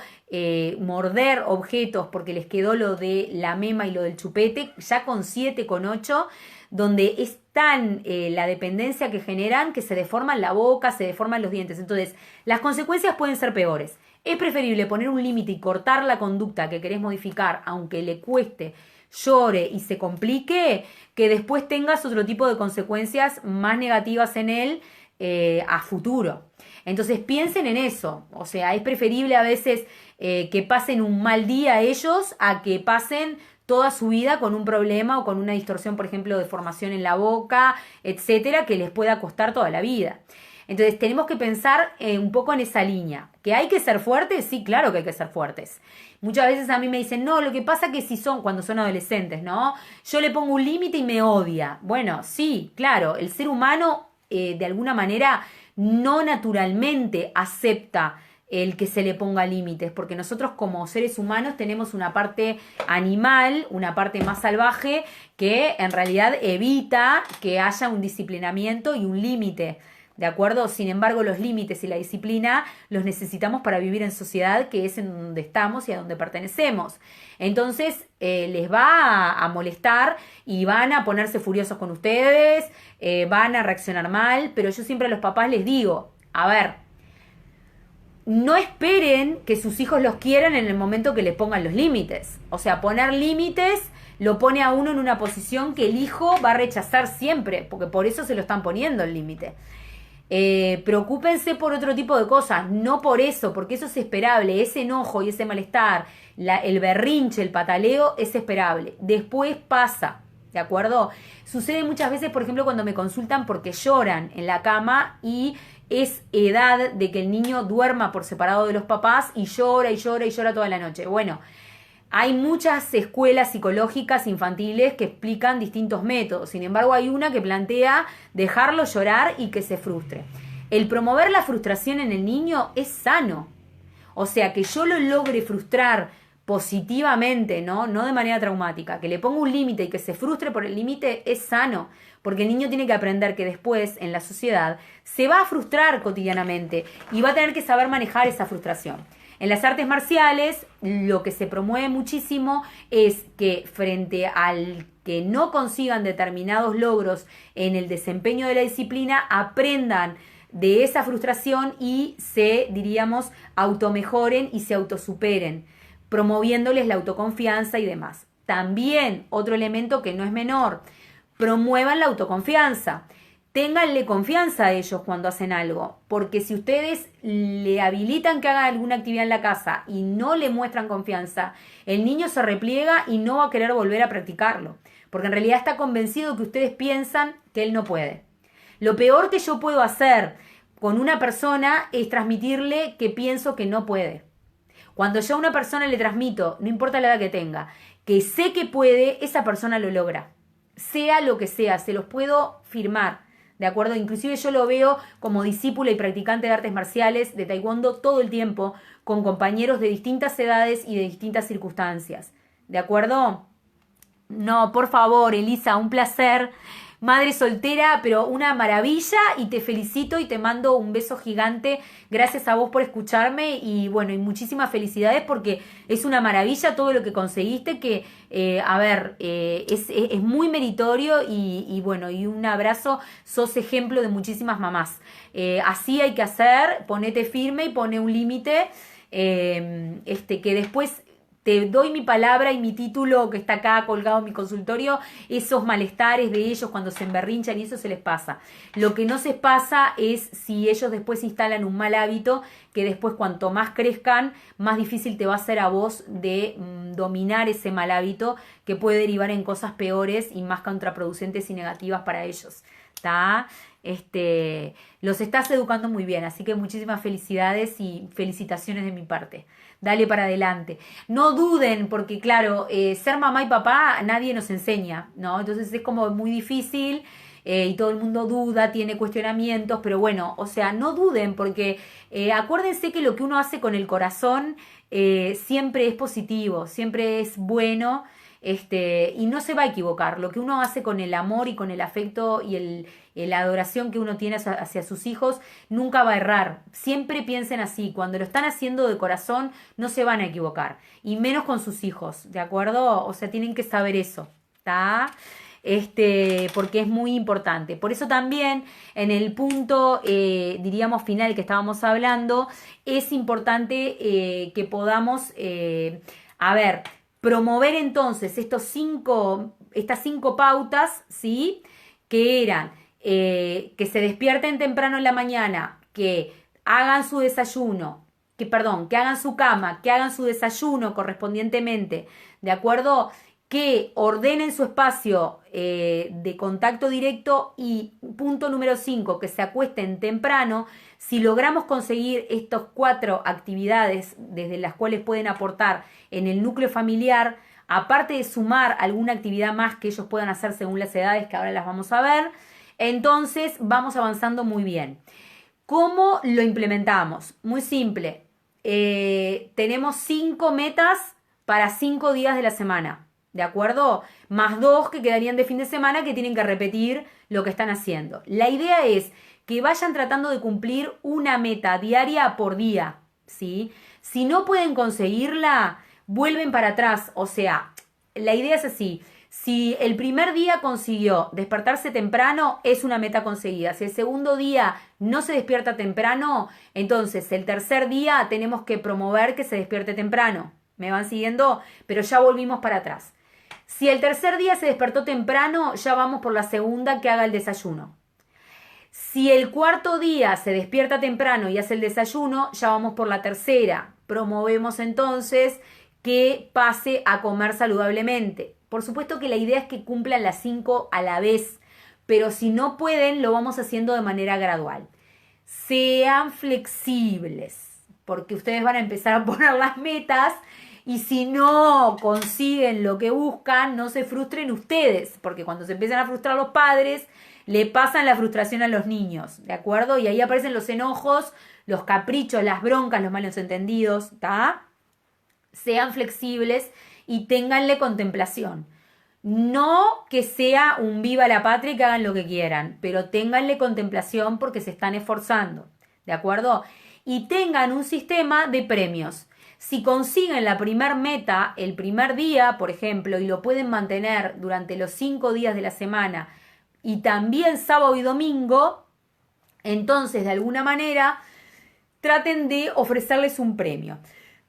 A: morder objetos porque les quedó lo de la mema y lo del chupete, ya con 7, con 8, donde es tan la dependencia que generan que se deforman la boca, se deforman los dientes. Entonces, las consecuencias pueden ser peores. Es preferible poner un límite y cortar la conducta que querés modificar, aunque le cueste, llore y se complique, que después tengas otro tipo de consecuencias más negativas en él a futuro. Entonces piensen en eso, o sea, es preferible a veces que pasen un mal día ellos a que pasen toda su vida con un problema o con una distorsión, por ejemplo, de formación en la boca, etcétera, que les pueda costar toda la vida. Entonces tenemos que pensar un poco en esa línea. ¿Que hay que ser fuertes? Sí, claro que hay que ser fuertes. Muchas veces a mí me dicen, no, lo que pasa que si cuando son adolescentes, ¿no? Yo le pongo un límite y me odia. Bueno, sí, claro, el ser humano de alguna manera no naturalmente acepta el que se le ponga límites, porque nosotros como seres humanos tenemos una parte animal, una parte más salvaje, que en realidad evita que haya un disciplinamiento y un límite. ¿De acuerdo? Sin embargo, los límites y la disciplina los necesitamos para vivir en sociedad, que es en donde estamos y a donde pertenecemos. Entonces, les va a molestar y van a ponerse furiosos con ustedes, van a reaccionar mal, pero yo siempre a los papás les digo, a ver, no esperen que sus hijos los quieran en el momento que les pongan los límites. O sea, poner límites lo pone a uno en una posición que el hijo va a rechazar siempre, porque por eso se lo están poniendo el límite. Preocúpense por otro tipo de cosas, no por eso, porque eso es esperable, ese enojo y ese malestar, el berrinche, el pataleo es esperable, después pasa, ¿de acuerdo? Sucede muchas veces, por ejemplo, cuando me consultan porque lloran en la cama y es edad de que el niño duerma por separado de los papás y llora y llora y llora toda la noche. Bueno, hay muchas escuelas psicológicas infantiles que explican distintos métodos. Sin embargo, hay una que plantea dejarlo llorar y que se frustre. El promover la frustración en el niño es sano. O sea, que yo lo logre frustrar positivamente, ¿no? No de manera traumática. Que le ponga un límite y que se frustre por el límite es sano. Porque el niño tiene que aprender que después, en la sociedad, se va a frustrar cotidianamente y va a tener que saber manejar esa frustración. En las artes marciales, lo que se promueve muchísimo es que frente al que no consigan determinados logros en el desempeño de la disciplina, aprendan de esa frustración y se, diríamos, automejoren y se autosuperen, promoviéndoles la autoconfianza y demás. También, otro elemento que no es menor, promuevan la autoconfianza. Ténganle confianza a ellos cuando hacen algo, porque si ustedes le habilitan que haga alguna actividad en la casa y no le muestran confianza, el niño se repliega y no va a querer volver a practicarlo, porque en realidad está convencido que ustedes piensan que él no puede. Lo peor que yo puedo hacer con una persona es transmitirle que pienso que no puede. Cuando yo a una persona le transmito, no importa la edad que tenga, que sé que puede, esa persona lo logra. Sea lo que sea, se los puedo firmar. ¿De acuerdo? Inclusive yo lo veo como discípula y practicante de artes marciales, de taekwondo, todo el tiempo, con compañeros de distintas edades y de distintas circunstancias. ¿De acuerdo? No, por favor, Elisa, un placer. Madre soltera, pero una maravilla y te felicito y te mando un beso gigante. Gracias a vos por escucharme y bueno, y muchísimas felicidades porque es una maravilla todo lo que conseguiste que, es muy meritorio y bueno, y un abrazo, sos ejemplo de muchísimas mamás. Así hay que hacer, ponete firme y pone un límite, que después te doy mi palabra y mi título que está acá colgado en mi consultorio, esos malestares de ellos cuando se emberrinchan y eso se les pasa. Lo que no se pasa es si ellos después instalan un mal hábito, que después cuanto más crezcan, más difícil te va a ser a vos de dominar ese mal hábito que puede derivar en cosas peores y más contraproducentes y negativas para ellos. ¿Está? Los estás educando muy bien, así que muchísimas felicidades y felicitaciones de mi parte. Dale para adelante. No duden, porque claro, ser mamá y papá nadie nos enseña, ¿no? Entonces es como muy difícil y todo el mundo duda, tiene cuestionamientos, pero bueno, o sea, no duden, porque acuérdense que lo que uno hace con el corazón siempre es positivo, siempre es bueno. Y no se va a equivocar. Lo que uno hace con el amor y con el afecto y la adoración que uno tiene hacia sus hijos, nunca va a errar. Siempre piensen así. Cuando lo están haciendo de corazón, no se van a equivocar. Y menos con sus hijos, ¿de acuerdo? O sea, tienen que saber eso, ¿está? Porque es muy importante. Por eso también en el punto, diríamos, final que estábamos hablando, es importante que podamos, promover entonces estas cinco pautas, ¿sí? Que eran que se despierten temprano en la mañana, que hagan su desayuno, que hagan su cama, que hagan su desayuno correspondientemente, ¿de acuerdo? Que ordenen su espacio de contacto directo y punto número 5, que se acuesten temprano. Si logramos conseguir estas 4 actividades desde las cuales pueden aportar en el núcleo familiar, aparte de sumar alguna actividad más que ellos puedan hacer según las edades, que ahora las vamos a ver, entonces vamos avanzando muy bien. ¿Cómo lo implementamos? Muy simple. Tenemos 5 metas para 5 días de la semana, ¿de acuerdo? Más 2 que quedarían de fin de semana que tienen que repetir lo que están haciendo. La idea es que vayan tratando de cumplir una meta diaria por día, ¿sí? Si no pueden conseguirla, vuelven para atrás. O sea, la idea es así. Si el primer día consiguió despertarse temprano, es una meta conseguida. Si el segundo día no se despierta temprano, entonces el tercer día tenemos que promover que se despierte temprano. ¿Me van siguiendo? Pero ya volvimos para atrás. Si el tercer día se despertó temprano, ya vamos por la segunda que haga el desayuno. Si el cuarto día se despierta temprano y hace el desayuno, ya vamos por la tercera. Promovemos entonces que pase a comer saludablemente. Por supuesto que la idea es que cumplan las 5 a la vez, pero si no pueden, lo vamos haciendo de manera gradual. Sean flexibles, porque ustedes van a empezar a poner las metas y si no consiguen lo que buscan, no se frustren ustedes, porque cuando se empiezan a frustrar los padres, le pasan la frustración a los niños, ¿de acuerdo? Y ahí aparecen los enojos, los caprichos, las broncas, los malos entendidos, ¿está? Sean flexibles y ténganle contemplación. No que sea un viva la patria y que hagan lo que quieran, pero ténganle contemplación porque se están esforzando, ¿de acuerdo? Y tengan un sistema de premios. Si consiguen la primer meta el primer día, por ejemplo, y lo pueden mantener durante los 5 días de la semana y también sábado y domingo, entonces de alguna manera traten de ofrecerles un premio.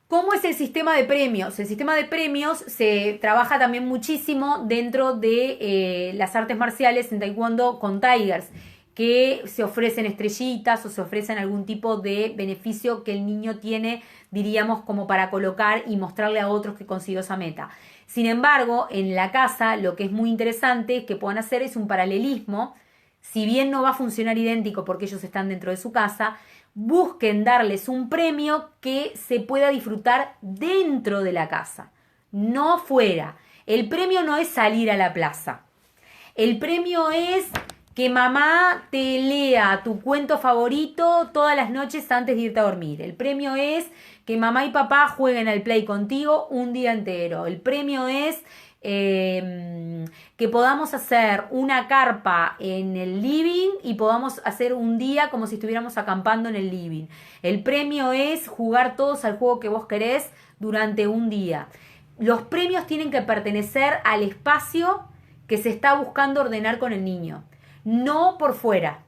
A: ¿Cómo es el sistema de premios? El sistema de premios se trabaja también muchísimo dentro de las artes marciales en Taekwondo con Tigers, que se ofrecen estrellitas o se ofrecen algún tipo de beneficio que el niño tiene, diríamos, como para colocar y mostrarle a otros que consiguió esa meta. Sin embargo, en la casa lo que es muy interesante que puedan hacer es un paralelismo. Si bien no va a funcionar idéntico porque ellos están dentro de su casa, busquen darles un premio que se pueda disfrutar dentro de la casa, no fuera. El premio no es salir a la plaza. El premio es que mamá te lea tu cuento favorito todas las noches antes de irte a dormir. El premio es que mamá y papá jueguen al play contigo un día entero. El premio es que podamos hacer una carpa en el living y podamos hacer un día como si estuviéramos acampando en el living. El premio es jugar todos al juego que vos querés durante un día. Los premios tienen que pertenecer al espacio que se está buscando ordenar con el niño, no por fuera,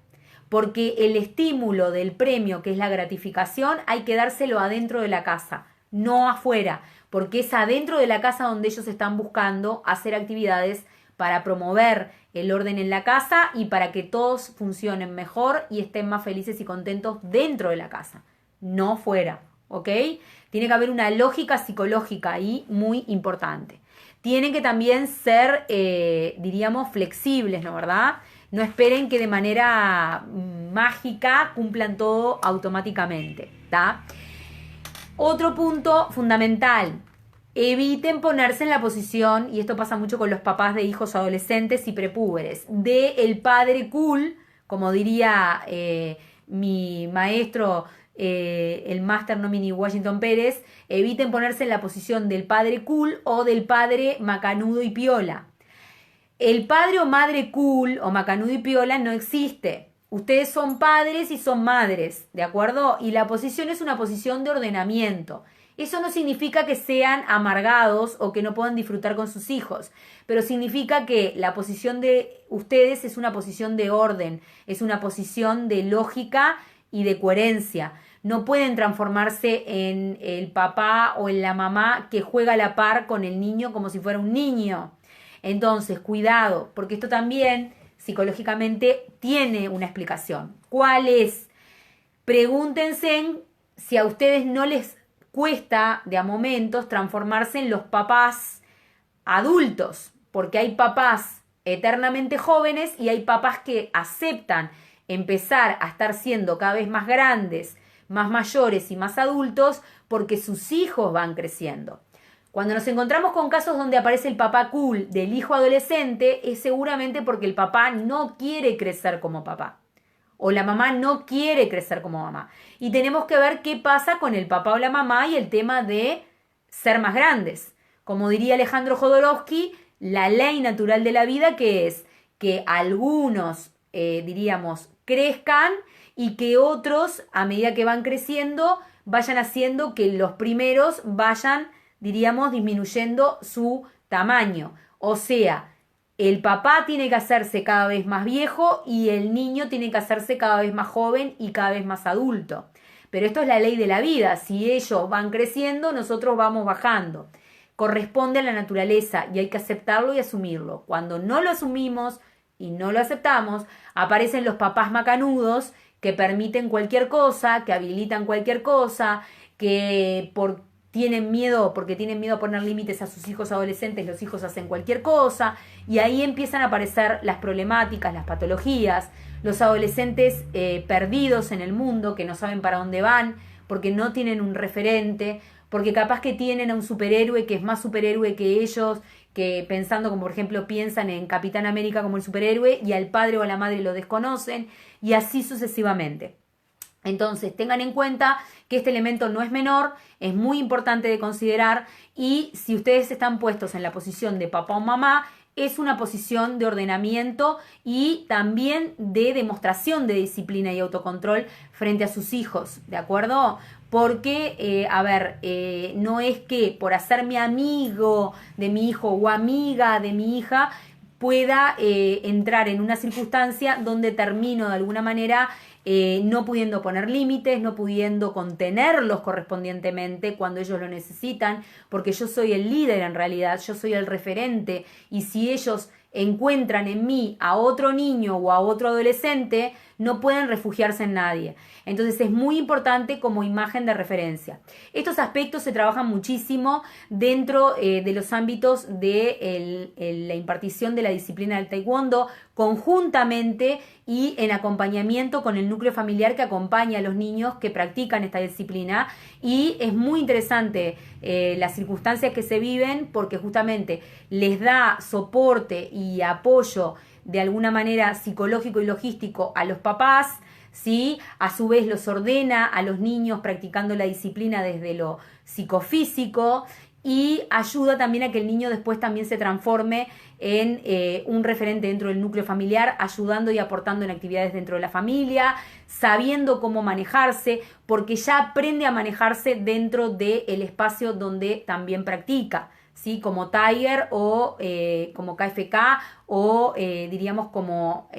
A: porque el estímulo del premio, que es la gratificación, hay que dárselo adentro de la casa, no afuera, porque es adentro de la casa donde ellos están buscando hacer actividades para promover el orden en la casa y para que todos funcionen mejor y estén más felices y contentos dentro de la casa, no fuera, ¿ok? Tiene que haber una lógica psicológica ahí muy importante. Tienen que también ser, diríamos, flexibles, ¿no? ¿Verdad? No esperen que de manera mágica cumplan todo automáticamente, ¿tá? Otro punto fundamental, eviten ponerse en la posición, y esto pasa mucho con los papás de hijos adolescentes y prepúberes, de el padre cool, como diría mi maestro, el máster nomini Washington Pérez. Eviten ponerse en la posición del padre cool o del padre macanudo y piola. El padre o madre cool o macanudo y piola no existe. Ustedes son padres y son madres, ¿de acuerdo? Y la posición es una posición de ordenamiento. Eso no significa que sean amargados o que no puedan disfrutar con sus hijos, pero significa que la posición de ustedes es una posición de orden, es una posición de lógica y de coherencia. No pueden transformarse en el papá o en la mamá que juega a la par con el niño como si fuera un niño. Entonces, cuidado, porque esto también psicológicamente tiene una explicación. ¿Cuál es? Pregúntense si a ustedes no les cuesta de a momentos transformarse en los papás adultos, porque hay papás eternamente jóvenes y hay papás que aceptan empezar a estar siendo cada vez más grandes, más mayores y más adultos porque sus hijos van creciendo. Cuando nos encontramos con casos donde aparece el papá cool del hijo adolescente, es seguramente porque el papá no quiere crecer como papá. O la mamá no quiere crecer como mamá. Y tenemos que ver qué pasa con el papá o la mamá y el tema de ser más grandes. Como diría Alejandro Jodorowsky, la ley natural de la vida, que es que algunos, diríamos, crezcan y que otros, a medida que van creciendo, vayan haciendo que los primeros vayan, diríamos, disminuyendo su tamaño. O sea, el papá tiene que hacerse cada vez más viejo y el niño tiene que hacerse cada vez más joven y cada vez más adulto. Pero esto es la ley de la vida. Si ellos van creciendo, nosotros vamos bajando. Corresponde a la naturaleza y hay que aceptarlo y asumirlo. Cuando no lo asumimos y no lo aceptamos, aparecen los papás macanudos que permiten cualquier cosa, que habilitan cualquier cosa, que tienen miedo, porque tienen miedo a poner límites a sus hijos adolescentes, los hijos hacen cualquier cosa, y ahí empiezan a aparecer las problemáticas, las patologías, los adolescentes perdidos en el mundo, que no saben para dónde van, porque no tienen un referente, porque capaz que tienen a un superhéroe que es más superhéroe que ellos, que pensando como por ejemplo piensan en Capitán América como el superhéroe y al padre o a la madre lo desconocen y así sucesivamente. Entonces tengan en cuenta que este elemento no es menor, es muy importante de considerar y si ustedes están puestos en la posición de papá o mamá, es una posición de ordenamiento y también de demostración de disciplina y autocontrol frente a sus hijos, ¿de acuerdo? Porque, no es que por hacerme amigo de mi hijo o amiga de mi hija pueda entrar en una circunstancia donde termino de alguna manera no pudiendo poner límites, no pudiendo contenerlos correspondientemente cuando ellos lo necesitan, porque yo soy el líder en realidad, yo soy el referente y si ellos encuentran en mí a otro niño o a otro adolescente, no pueden refugiarse en nadie. Entonces es muy importante como imagen de referencia. Estos aspectos se trabajan muchísimo dentro de los ámbitos de la impartición de la disciplina del taekwondo, conjuntamente y en acompañamiento con el núcleo familiar que acompaña a los niños que practican esta disciplina. Y es muy interesante las circunstancias que se viven porque justamente les da soporte y apoyo de alguna manera psicológico y logístico a los papás, ¿sí? A su vez los ordena a los niños practicando la disciplina desde lo psicofísico y ayuda también a que el niño después también se transforme en un referente dentro del núcleo familiar, ayudando y aportando en actividades dentro de la familia, sabiendo cómo manejarse, porque ya aprende a manejarse dentro del espacio donde también practica, ¿sí? Como Tiger o como KFK o diríamos como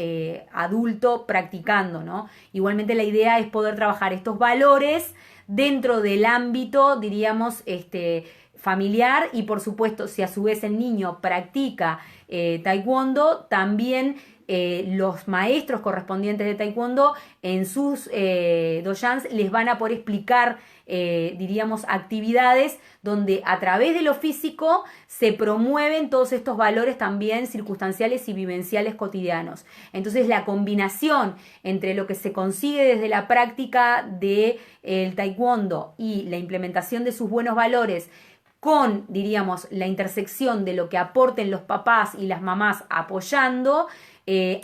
A: adulto practicando, ¿no? Igualmente la idea es poder trabajar estos valores dentro del ámbito, diríamos, familiar y por supuesto si a su vez el niño practica taekwondo, también los maestros correspondientes de taekwondo en sus dojans les van a poder explicar diríamos actividades donde a través de lo físico se promueven todos estos valores también circunstanciales y vivenciales cotidianos. Entonces la combinación entre lo que se consigue desde la práctica del taekwondo y la implementación de sus buenos valores con, diríamos, la intersección de lo que aporten los papás y las mamás apoyando,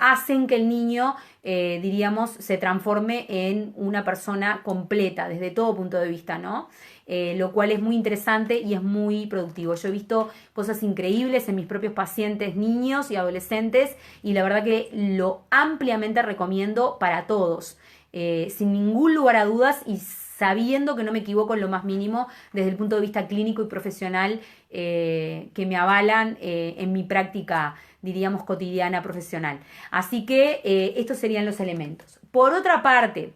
A: hacen que el niño, diríamos, se transforme en una persona completa desde todo punto de vista, ¿no? Lo cual es muy interesante y es muy productivo. Yo he visto cosas increíbles en mis propios pacientes, niños y adolescentes, y la verdad que lo ampliamente recomiendo para todos, sin ningún lugar a dudas y sabiendo que no me equivoco en lo más mínimo desde el punto de vista clínico y profesional que me avalan en mi práctica, diríamos, cotidiana profesional. Así que estos serían los elementos. Por otra parte,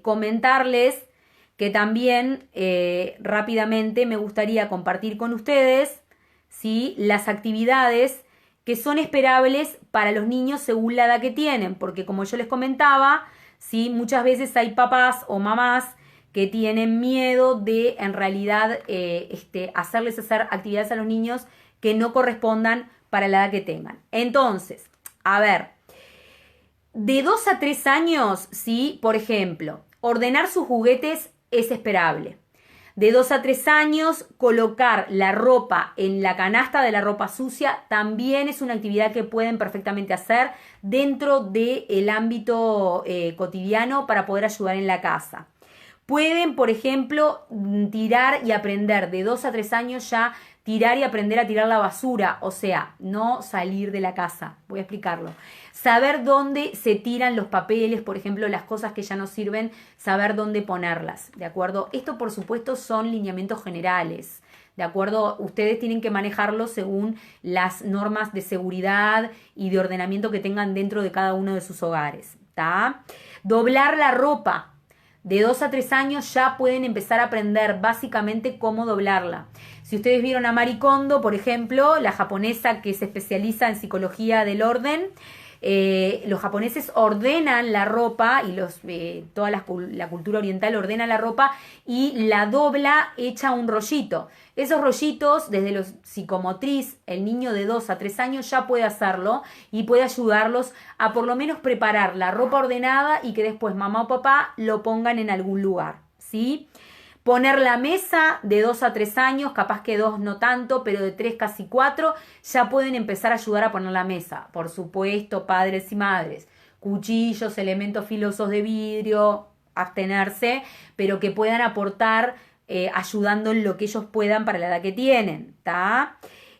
A: comentarles que también rápidamente me gustaría compartir con ustedes, ¿sí?, las actividades que son esperables para los niños según la edad que tienen, porque como yo les comentaba, ¿sí?, muchas veces hay papás o mamás que tienen miedo de en realidad hacerles hacer actividades a los niños que no correspondan para la edad que tengan. Entonces, a ver, de 2 a 3 años, ¿sí?, por ejemplo, ordenar sus juguetes es esperable. De 2 a 3 años, colocar la ropa en la canasta de la ropa sucia también es una actividad que pueden perfectamente hacer dentro del ámbito cotidiano para poder ayudar en la casa. Pueden, por ejemplo, tirar y aprender de 2 a 3 años ya tirar y aprender a tirar la basura, o sea, no salir de la casa. Voy a explicarlo. Saber dónde se tiran los papeles, por ejemplo, las cosas que ya no sirven, saber dónde ponerlas, ¿de acuerdo? Esto, por supuesto, son lineamientos generales. ¿De acuerdo? Ustedes tienen que manejarlo según las normas de seguridad y de ordenamiento que tengan dentro de cada uno de sus hogares. ¿Tá? Doblar la ropa. De 2 a 3 años ya pueden empezar a aprender básicamente cómo doblarla. Si ustedes vieron a Marie Kondo, por ejemplo, la japonesa que se especializa en psicología del orden, los japoneses ordenan la ropa y toda la cultura oriental ordena la ropa y la dobla hecha un rollito. Esos rollitos, desde los psicomotriz, el niño de 2 a 3 años ya puede hacerlo y puede ayudarlos a por lo menos preparar la ropa ordenada y que después mamá o papá lo pongan en algún lugar, ¿sí? Poner la mesa de 2 a 3 años, capaz que 2 no tanto, pero de 3 casi 4, ya pueden empezar a ayudar a poner la mesa. Por supuesto, padres y madres, cuchillos, elementos filosos de vidrio, abstenerse, pero que puedan aportar ayudando en lo que ellos puedan para la edad que tienen, ¿tá?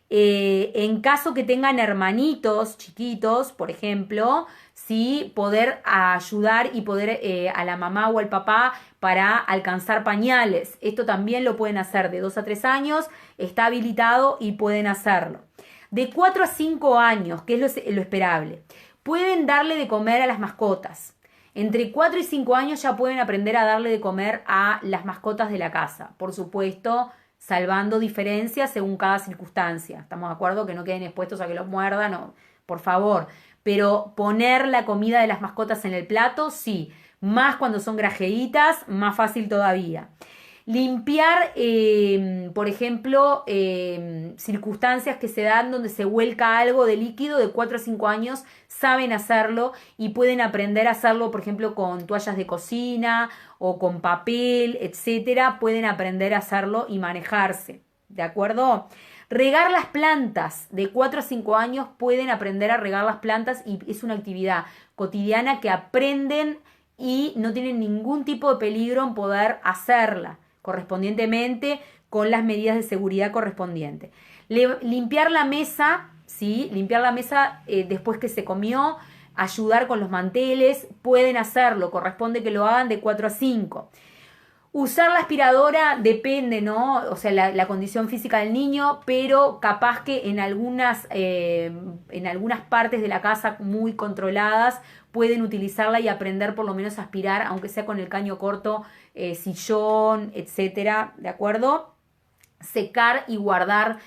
A: En caso que tengan hermanitos chiquitos, por ejemplo, ¿sí? Poder ayudar y poder a la mamá o al papá para alcanzar pañales. Esto también lo pueden hacer de 2 a 3 años, está habilitado y pueden hacerlo. De 4 a 5 años, que es lo esperable, pueden darle de comer a las mascotas. Entre 4 y 5 años ya pueden aprender a darle de comer a las mascotas de la casa. Por supuesto, salvando diferencias según cada circunstancia. ¿Estamos de acuerdo? Que no queden expuestos a que los muerdan, no, por favor. Pero poner la comida de las mascotas en el plato, sí. Más cuando son grajeitas, más fácil todavía. Limpiar, por ejemplo, circunstancias que se dan donde se vuelca algo de líquido, de 4 a 5 años saben hacerlo y pueden aprender a hacerlo, por ejemplo, con toallas de cocina o con papel, etcétera. Pueden aprender a hacerlo y manejarse, ¿de acuerdo? Regar las plantas, de 4 a 5 años pueden aprender a regar las plantas y es una actividad cotidiana que aprenden y no tienen ningún tipo de peligro en poder hacerla correspondientemente con las medidas de seguridad correspondientes. Limpiar la mesa, ¿sí? Limpiar la mesa después que se comió, ayudar con los manteles, pueden hacerlo, corresponde que lo hagan de 4 a 5. Usar la aspiradora depende, ¿no? O sea, la condición física del niño, pero capaz que en algunas partes de la casa muy controladas pueden utilizarla y aprender por lo menos a aspirar, aunque sea con el caño corto, sillón, etcétera, ¿de acuerdo? Secar y guardar,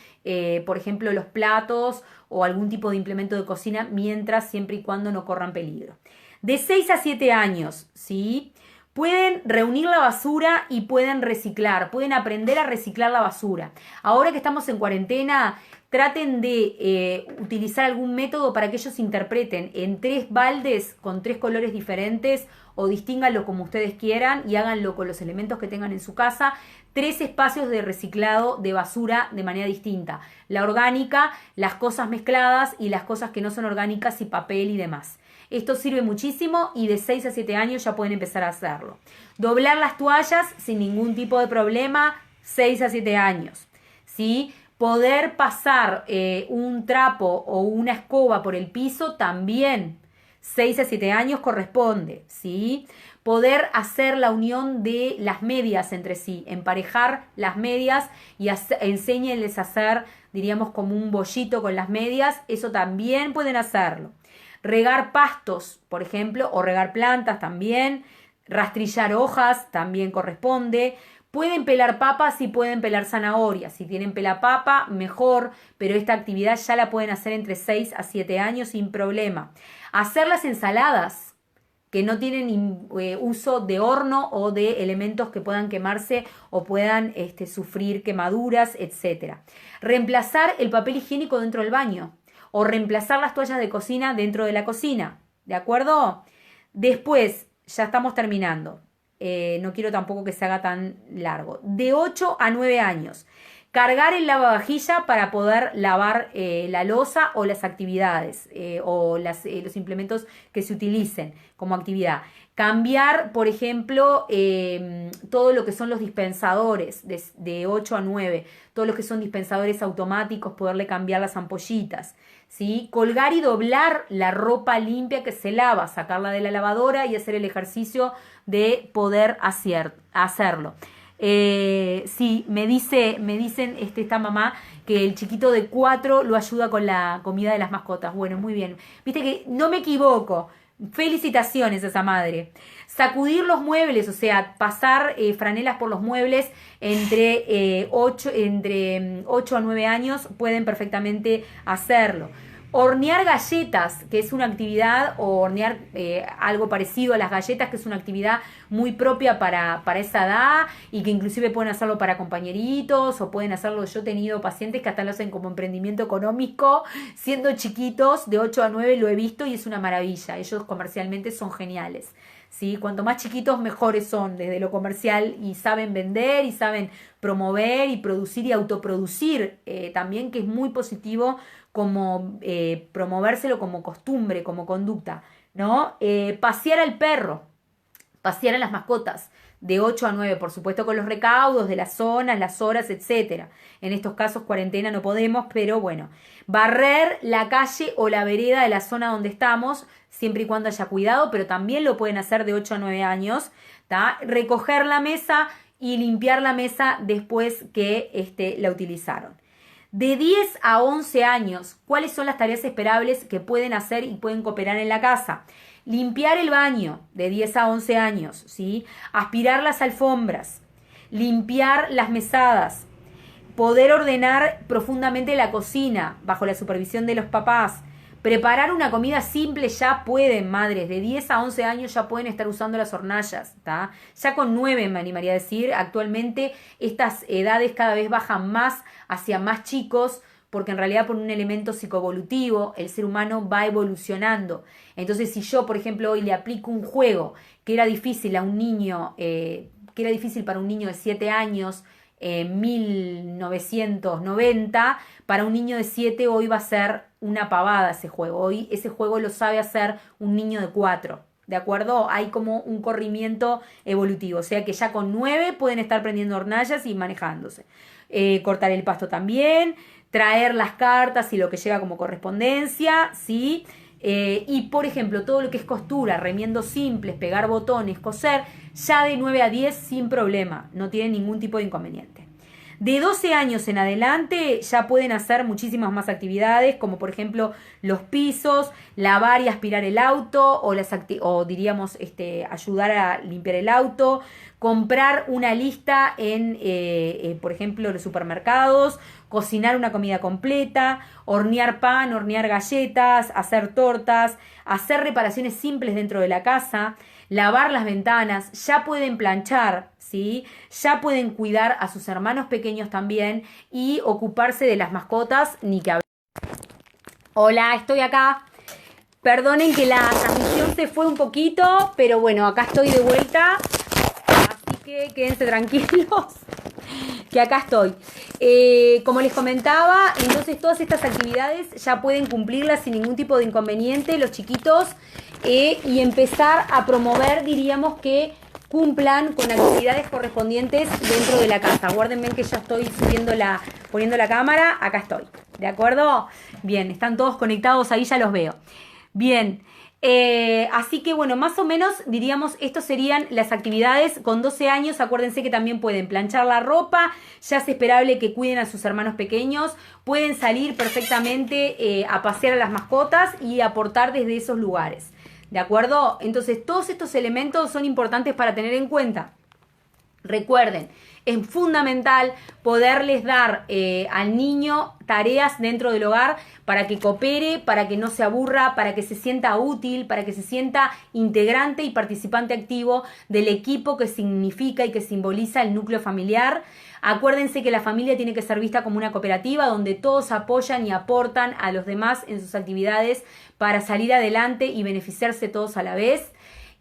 A: por ejemplo, los platos o algún tipo de implemento de cocina mientras, siempre y cuando no corran peligro. De 6 a 7 años, ¿sí? Pueden reunir la basura y pueden reciclar, pueden aprender a reciclar la basura. Ahora que estamos en cuarentena, traten de utilizar algún método para que ellos interpreten en 3 baldes con 3 colores diferentes o distínganlo como ustedes quieran y háganlo con los elementos que tengan en su casa. 3 espacios de reciclado de basura de manera distinta. La orgánica, las cosas mezcladas y las cosas que no son orgánicas y papel y demás. Esto sirve muchísimo y de 6 a 7 años ya pueden empezar a hacerlo. Doblar las toallas sin ningún tipo de problema, 6 a 7 años. ¿Sí? Poder pasar un trapo o una escoba por el piso también, 6 a 7 años corresponde. ¿Sí? Poder hacer la unión de las medias entre sí, emparejar las medias y enséñenles a hacer, diríamos, como un bollito con las medias, eso también pueden hacerlo. Regar pastos, por ejemplo, o regar plantas también. Rastrillar hojas también corresponde. Pueden pelar papas y pueden pelar zanahorias. Si tienen pelapapa, mejor, pero esta actividad ya la pueden hacer entre 6 a 7 años sin problema. Hacer las ensaladas, que no tienen uso de horno o de elementos que puedan quemarse o puedan sufrir quemaduras, etc. Reemplazar el papel higiénico dentro del baño. O reemplazar las toallas de cocina dentro de la cocina, ¿de acuerdo? Después, ya estamos terminando, no quiero tampoco que se haga tan largo. De 8 a 9 años, Cargar el lavavajilla para poder lavar la loza o las actividades o los implementos que se utilicen como actividad. Cambiar, por ejemplo, todo lo que son los dispensadores de 8 a 9, todo lo que son dispensadores automáticos, poderle cambiar las ampollitas, ¿sí? Colgar y doblar la ropa limpia que se lava, sacarla de la lavadora y hacer el ejercicio de poder hacerlo. Sí, me dicen esta mamá que el chiquito de 4 lo ayuda con la comida de las mascotas. Bueno, muy bien. Viste que no me equivoco. Felicitaciones a esa madre. Sacudir los muebles, o sea, pasar franelas por los muebles entre 8 a 9 años pueden perfectamente hacerlo. Hornear galletas, que es una actividad, o hornear algo parecido a las galletas, que es una actividad muy propia para esa edad y que inclusive pueden hacerlo para compañeritos o pueden hacerlo. Yo he tenido pacientes que hasta lo hacen como emprendimiento económico, siendo chiquitos, de 8 a 9 lo he visto y es una maravilla. Ellos comercialmente son geniales, ¿sí? Cuanto más chiquitos mejores son desde lo comercial y saben vender y saben promover y producir y autoproducir también, que es muy positivo como promovérselo como costumbre, como conducta, ¿no? Pasear al perro, pasear a las mascotas de 8 a 9, por supuesto con los recaudos de las zonas, las horas, etcétera. En estos casos cuarentena no podemos, pero bueno. Barrer la calle o la vereda de la zona donde estamos, siempre y cuando haya cuidado, pero también lo pueden hacer de 8 a 9 años, ¿tá? Recoger la mesa y limpiar la mesa después que la utilizaron. De 10 a 11 años, ¿cuáles son las tareas esperables que pueden hacer y pueden cooperar en la casa? Limpiar el baño de 10 a 11 años, ¿sí? Aspirar las alfombras, limpiar las mesadas, poder ordenar profundamente la cocina bajo la supervisión de los papás. Preparar una comida simple ya pueden, madres, de 10 a 11 años ya pueden estar usando las hornallas, ¿tá? Ya con 9 me animaría a decir, actualmente estas edades cada vez bajan más hacia más chicos, porque en realidad por un elemento psicoevolutivo el ser humano va evolucionando. Entonces si yo, por ejemplo, hoy le aplico un juego que era difícil a un niño, que era difícil para un niño de 7 años, 1990, para un niño de 7 hoy va a ser una pavada ese juego. Hoy ese juego lo sabe hacer un niño de 4, ¿de acuerdo? Hay como un corrimiento evolutivo, o sea que ya con 9 pueden estar prendiendo hornallas y manejándose. Cortar el pasto también, traer las cartas y lo que llega como correspondencia, ¿sí? Y por ejemplo, todo lo que es costura, remiendos simples, pegar botones, coser, ya de 9 a 10 sin problema, no tienen ningún tipo de inconveniente. De 12 años en adelante ya pueden hacer muchísimas más actividades, como por ejemplo los pisos, lavar y aspirar el auto, o diríamos ayudar a limpiar el auto, comprar una lista en, por ejemplo, los supermercados, cocinar una comida completa, hornear pan, hornear galletas, hacer tortas, hacer reparaciones simples dentro de la casa, lavar las ventanas, ya pueden planchar, ¿sí? Ya pueden cuidar a sus hermanos pequeños también y ocuparse de las mascotas, ni que hablar. Hola, estoy acá. Perdonen que la transmisión se fue un poquito, pero bueno, acá estoy de vuelta, así que quédense tranquilos, que acá estoy. Como les comentaba, entonces todas estas actividades ya pueden cumplirlas sin ningún tipo de inconveniente los chiquitos y empezar a promover, diríamos que cumplan con actividades correspondientes dentro de la casa. Guárdenme que ya estoy poniendo la cámara, acá estoy, ¿de acuerdo? Bien, están todos conectados, ahí ya los veo. Bien, así que bueno, más o menos diríamos estos serían las actividades con 12 años. Acuérdense que también pueden planchar la ropa, ya es esperable que cuiden a sus hermanos pequeños, pueden salir perfectamente a pasear a las mascotas y aportar desde esos lugares, ¿de acuerdo? Entonces todos estos elementos son importantes para tener en cuenta. Recuerden, es fundamental poderles dar al niño tareas dentro del hogar para que coopere, para que no se aburra, para que se sienta útil, para que se sienta integrante y participante activo del equipo que significa y que simboliza el núcleo familiar. Acuérdense que la familia tiene que ser vista como una cooperativa donde todos apoyan y aportan a los demás en sus actividades para salir adelante y beneficiarse todos a la vez.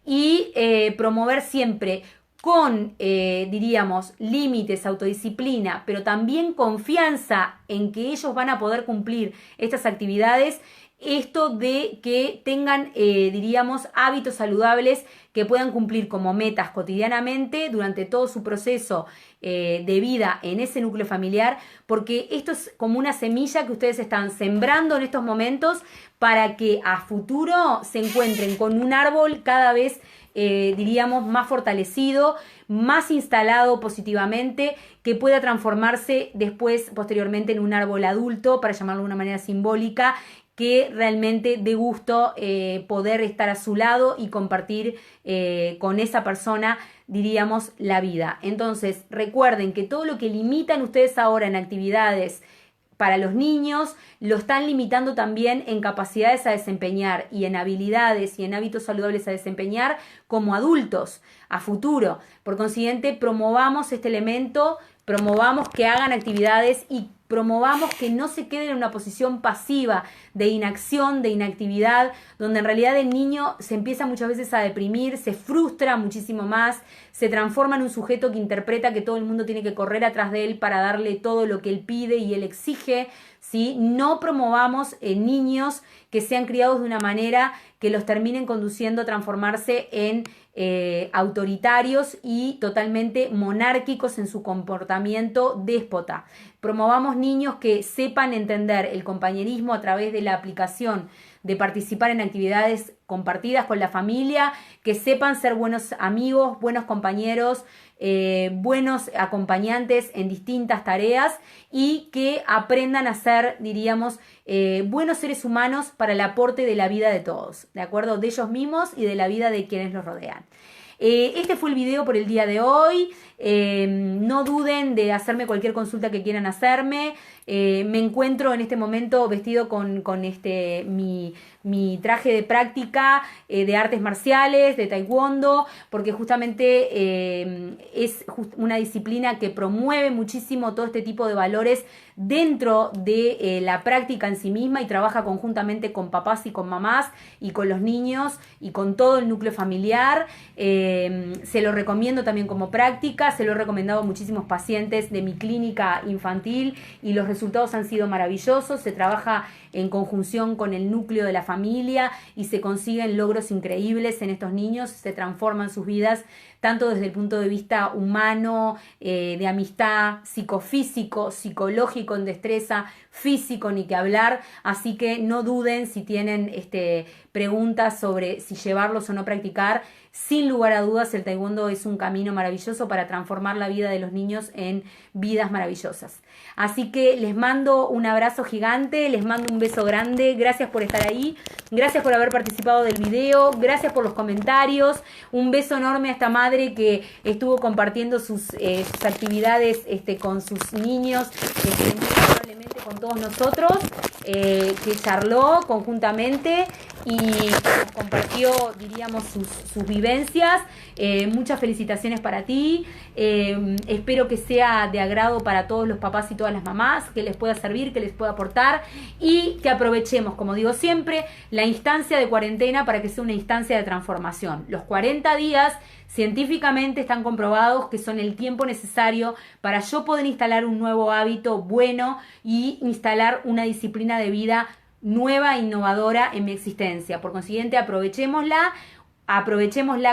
A: Y promover siempre con, diríamos, límites, autodisciplina, pero también confianza en que ellos van a poder cumplir estas actividades, esto de que tengan, diríamos, hábitos saludables que puedan cumplir como metas cotidianamente durante todo su proceso de vida en ese núcleo familiar, porque esto es como una semilla que ustedes están sembrando en estos momentos para que a futuro se encuentren con un árbol cada vez, diríamos, más fortalecido, más instalado positivamente, que pueda transformarse después, posteriormente, en un árbol adulto, para llamarlo de una manera simbólica, que realmente dé gusto poder estar a su lado y compartir con esa persona, diríamos, la vida. Entonces, recuerden que todo lo que limitan ustedes ahora en actividades para los niños, lo están limitando también en capacidades a desempeñar y en habilidades y en hábitos saludables a desempeñar como adultos a futuro. Por consiguiente, promovamos este elemento, promovamos que hagan actividades y promovamos que no se queden en una posición pasiva de inacción, de inactividad, donde en realidad el niño se empieza muchas veces a deprimir, se frustra muchísimo más, se transforma en un sujeto que interpreta que todo el mundo tiene que correr atrás de él para darle todo lo que él pide y él exige, ¿sí? No promovamos niños que sean criados de una manera que los terminen conduciendo a transformarse en autoritarios y totalmente monárquicos en su comportamiento déspota. Promovamos niños que sepan entender el compañerismo a través de la aplicación de participar en actividades compartidas con la familia, que sepan ser buenos amigos, buenos compañeros, buenos acompañantes en distintas tareas y que aprendan a ser, diríamos, buenos seres humanos para el aporte de la vida de todos, ¿de acuerdo? De ellos mismos y de la vida de quienes los rodean. Este fue el video por el día de hoy. No duden de hacerme cualquier consulta que quieran hacerme. Me encuentro en este momento vestido con mi traje de práctica de artes marciales, de taekwondo, porque justamente es una disciplina que promueve muchísimo todo este tipo de valores dentro de la práctica en sí misma y trabaja conjuntamente con papás y con mamás y con los niños y con todo el núcleo familiar. Se lo recomiendo también como práctica, se lo he recomendado a muchísimos pacientes de mi clínica infantil y los resultados han sido maravillosos. Se trabaja en conjunción con el núcleo de la familia y se consiguen logros increíbles en estos niños, se transforman sus vidas tanto desde el punto de vista humano, de amistad, psicofísico, psicológico, en destreza, físico, ni que hablar. Así que no duden si tienen preguntas sobre si llevarlos o no practicar. Sin lugar a dudas, el taekwondo es un camino maravilloso para transformar la vida de los niños en vidas maravillosas. Así que les mando un abrazo gigante, les mando un beso grande. Gracias por estar ahí, gracias por haber participado del video, gracias por los comentarios. Un beso enorme a esta madre que estuvo compartiendo sus actividades con sus niños, probablemente con todos nosotros, que charló conjuntamente y nos compartió, diríamos, sus vivencias. Muchas felicitaciones para ti. Espero que sea de agrado para todos los papás y todas las mamás, que les pueda servir, que les pueda aportar y que aprovechemos, como digo siempre, la instancia de cuarentena para que sea una instancia de transformación. Los 40 días científicamente están comprobados que son el tiempo necesario para yo poder instalar un nuevo hábito bueno y instalar una disciplina de vida nueva e innovadora en mi existencia. Por consiguiente, aprovechémosla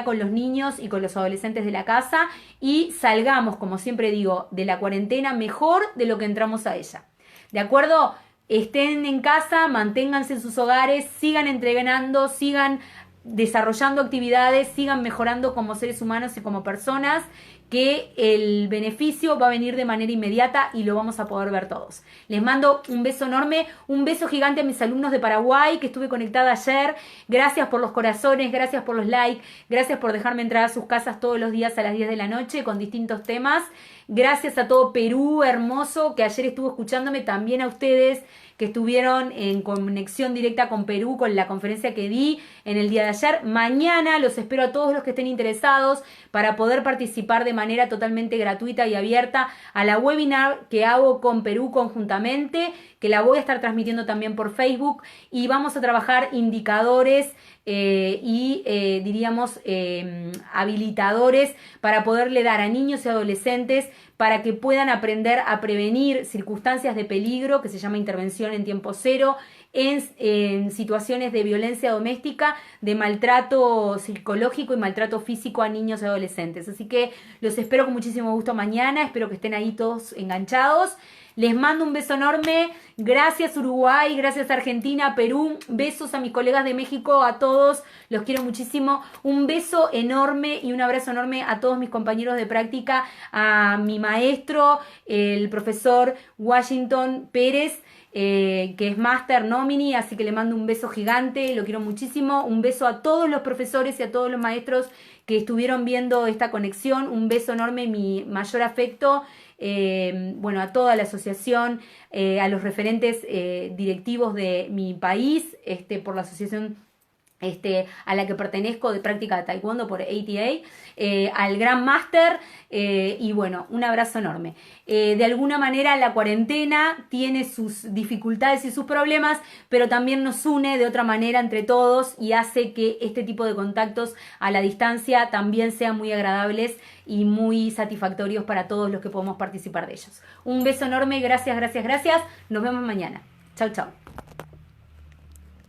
A: con los niños y con los adolescentes de la casa y salgamos, como siempre digo, de la cuarentena mejor de lo que entramos a ella. ¿De acuerdo? Estén en casa, manténganse en sus hogares, sigan entrenando, sigan desarrollando actividades, sigan mejorando como seres humanos y como personas, que el beneficio va a venir de manera inmediata y lo vamos a poder ver todos. Les mando un beso enorme, un beso gigante a mis alumnos de Paraguay que estuve conectada ayer. Gracias por los corazones, gracias por los likes, gracias por dejarme entrar a sus casas todos los días a las 10 de la noche con distintos temas. Gracias a todo Perú hermoso que ayer estuvo escuchándome, también a ustedes que estuvieron en conexión directa con Perú con la conferencia que di en el día de ayer. Mañana los espero a todos los que estén interesados para poder participar de manera totalmente gratuita y abierta a la webinar que hago con Perú conjuntamente, que la voy a estar transmitiendo también por Facebook y vamos a trabajar indicadores diríamos habilitadores para poderle dar a niños y adolescentes para que puedan aprender a prevenir circunstancias de peligro, que se llama intervención en tiempo cero, en situaciones de violencia doméstica, de maltrato psicológico y maltrato físico a niños y adolescentes. Así que los espero con muchísimo gusto mañana, espero que estén ahí todos enganchados. Les mando un beso enorme, gracias Uruguay, gracias Argentina, Perú, besos a mis colegas de México, a todos, los quiero muchísimo, un beso enorme y un abrazo enorme a todos mis compañeros de práctica, a mi maestro, el profesor Washington Pérez, que es Master Nomini, así que le mando un beso gigante, lo quiero muchísimo, un beso a todos los profesores y a todos los maestros que estuvieron viendo esta conexión, un beso enorme, mi mayor afecto, bueno, a toda la asociación, a los referentes directivos de mi país, por la asociación a la que pertenezco de práctica de taekwondo por ATA, al Gran Máster, y bueno, un abrazo enorme. De alguna manera la cuarentena tiene sus dificultades y sus problemas, pero también nos une de otra manera entre todos y hace que este tipo de contactos a la distancia también sean muy agradables y muy satisfactorios para todos los que podemos participar de ellos. Un beso enorme, gracias, gracias, gracias. Nos vemos mañana. Chau, chau.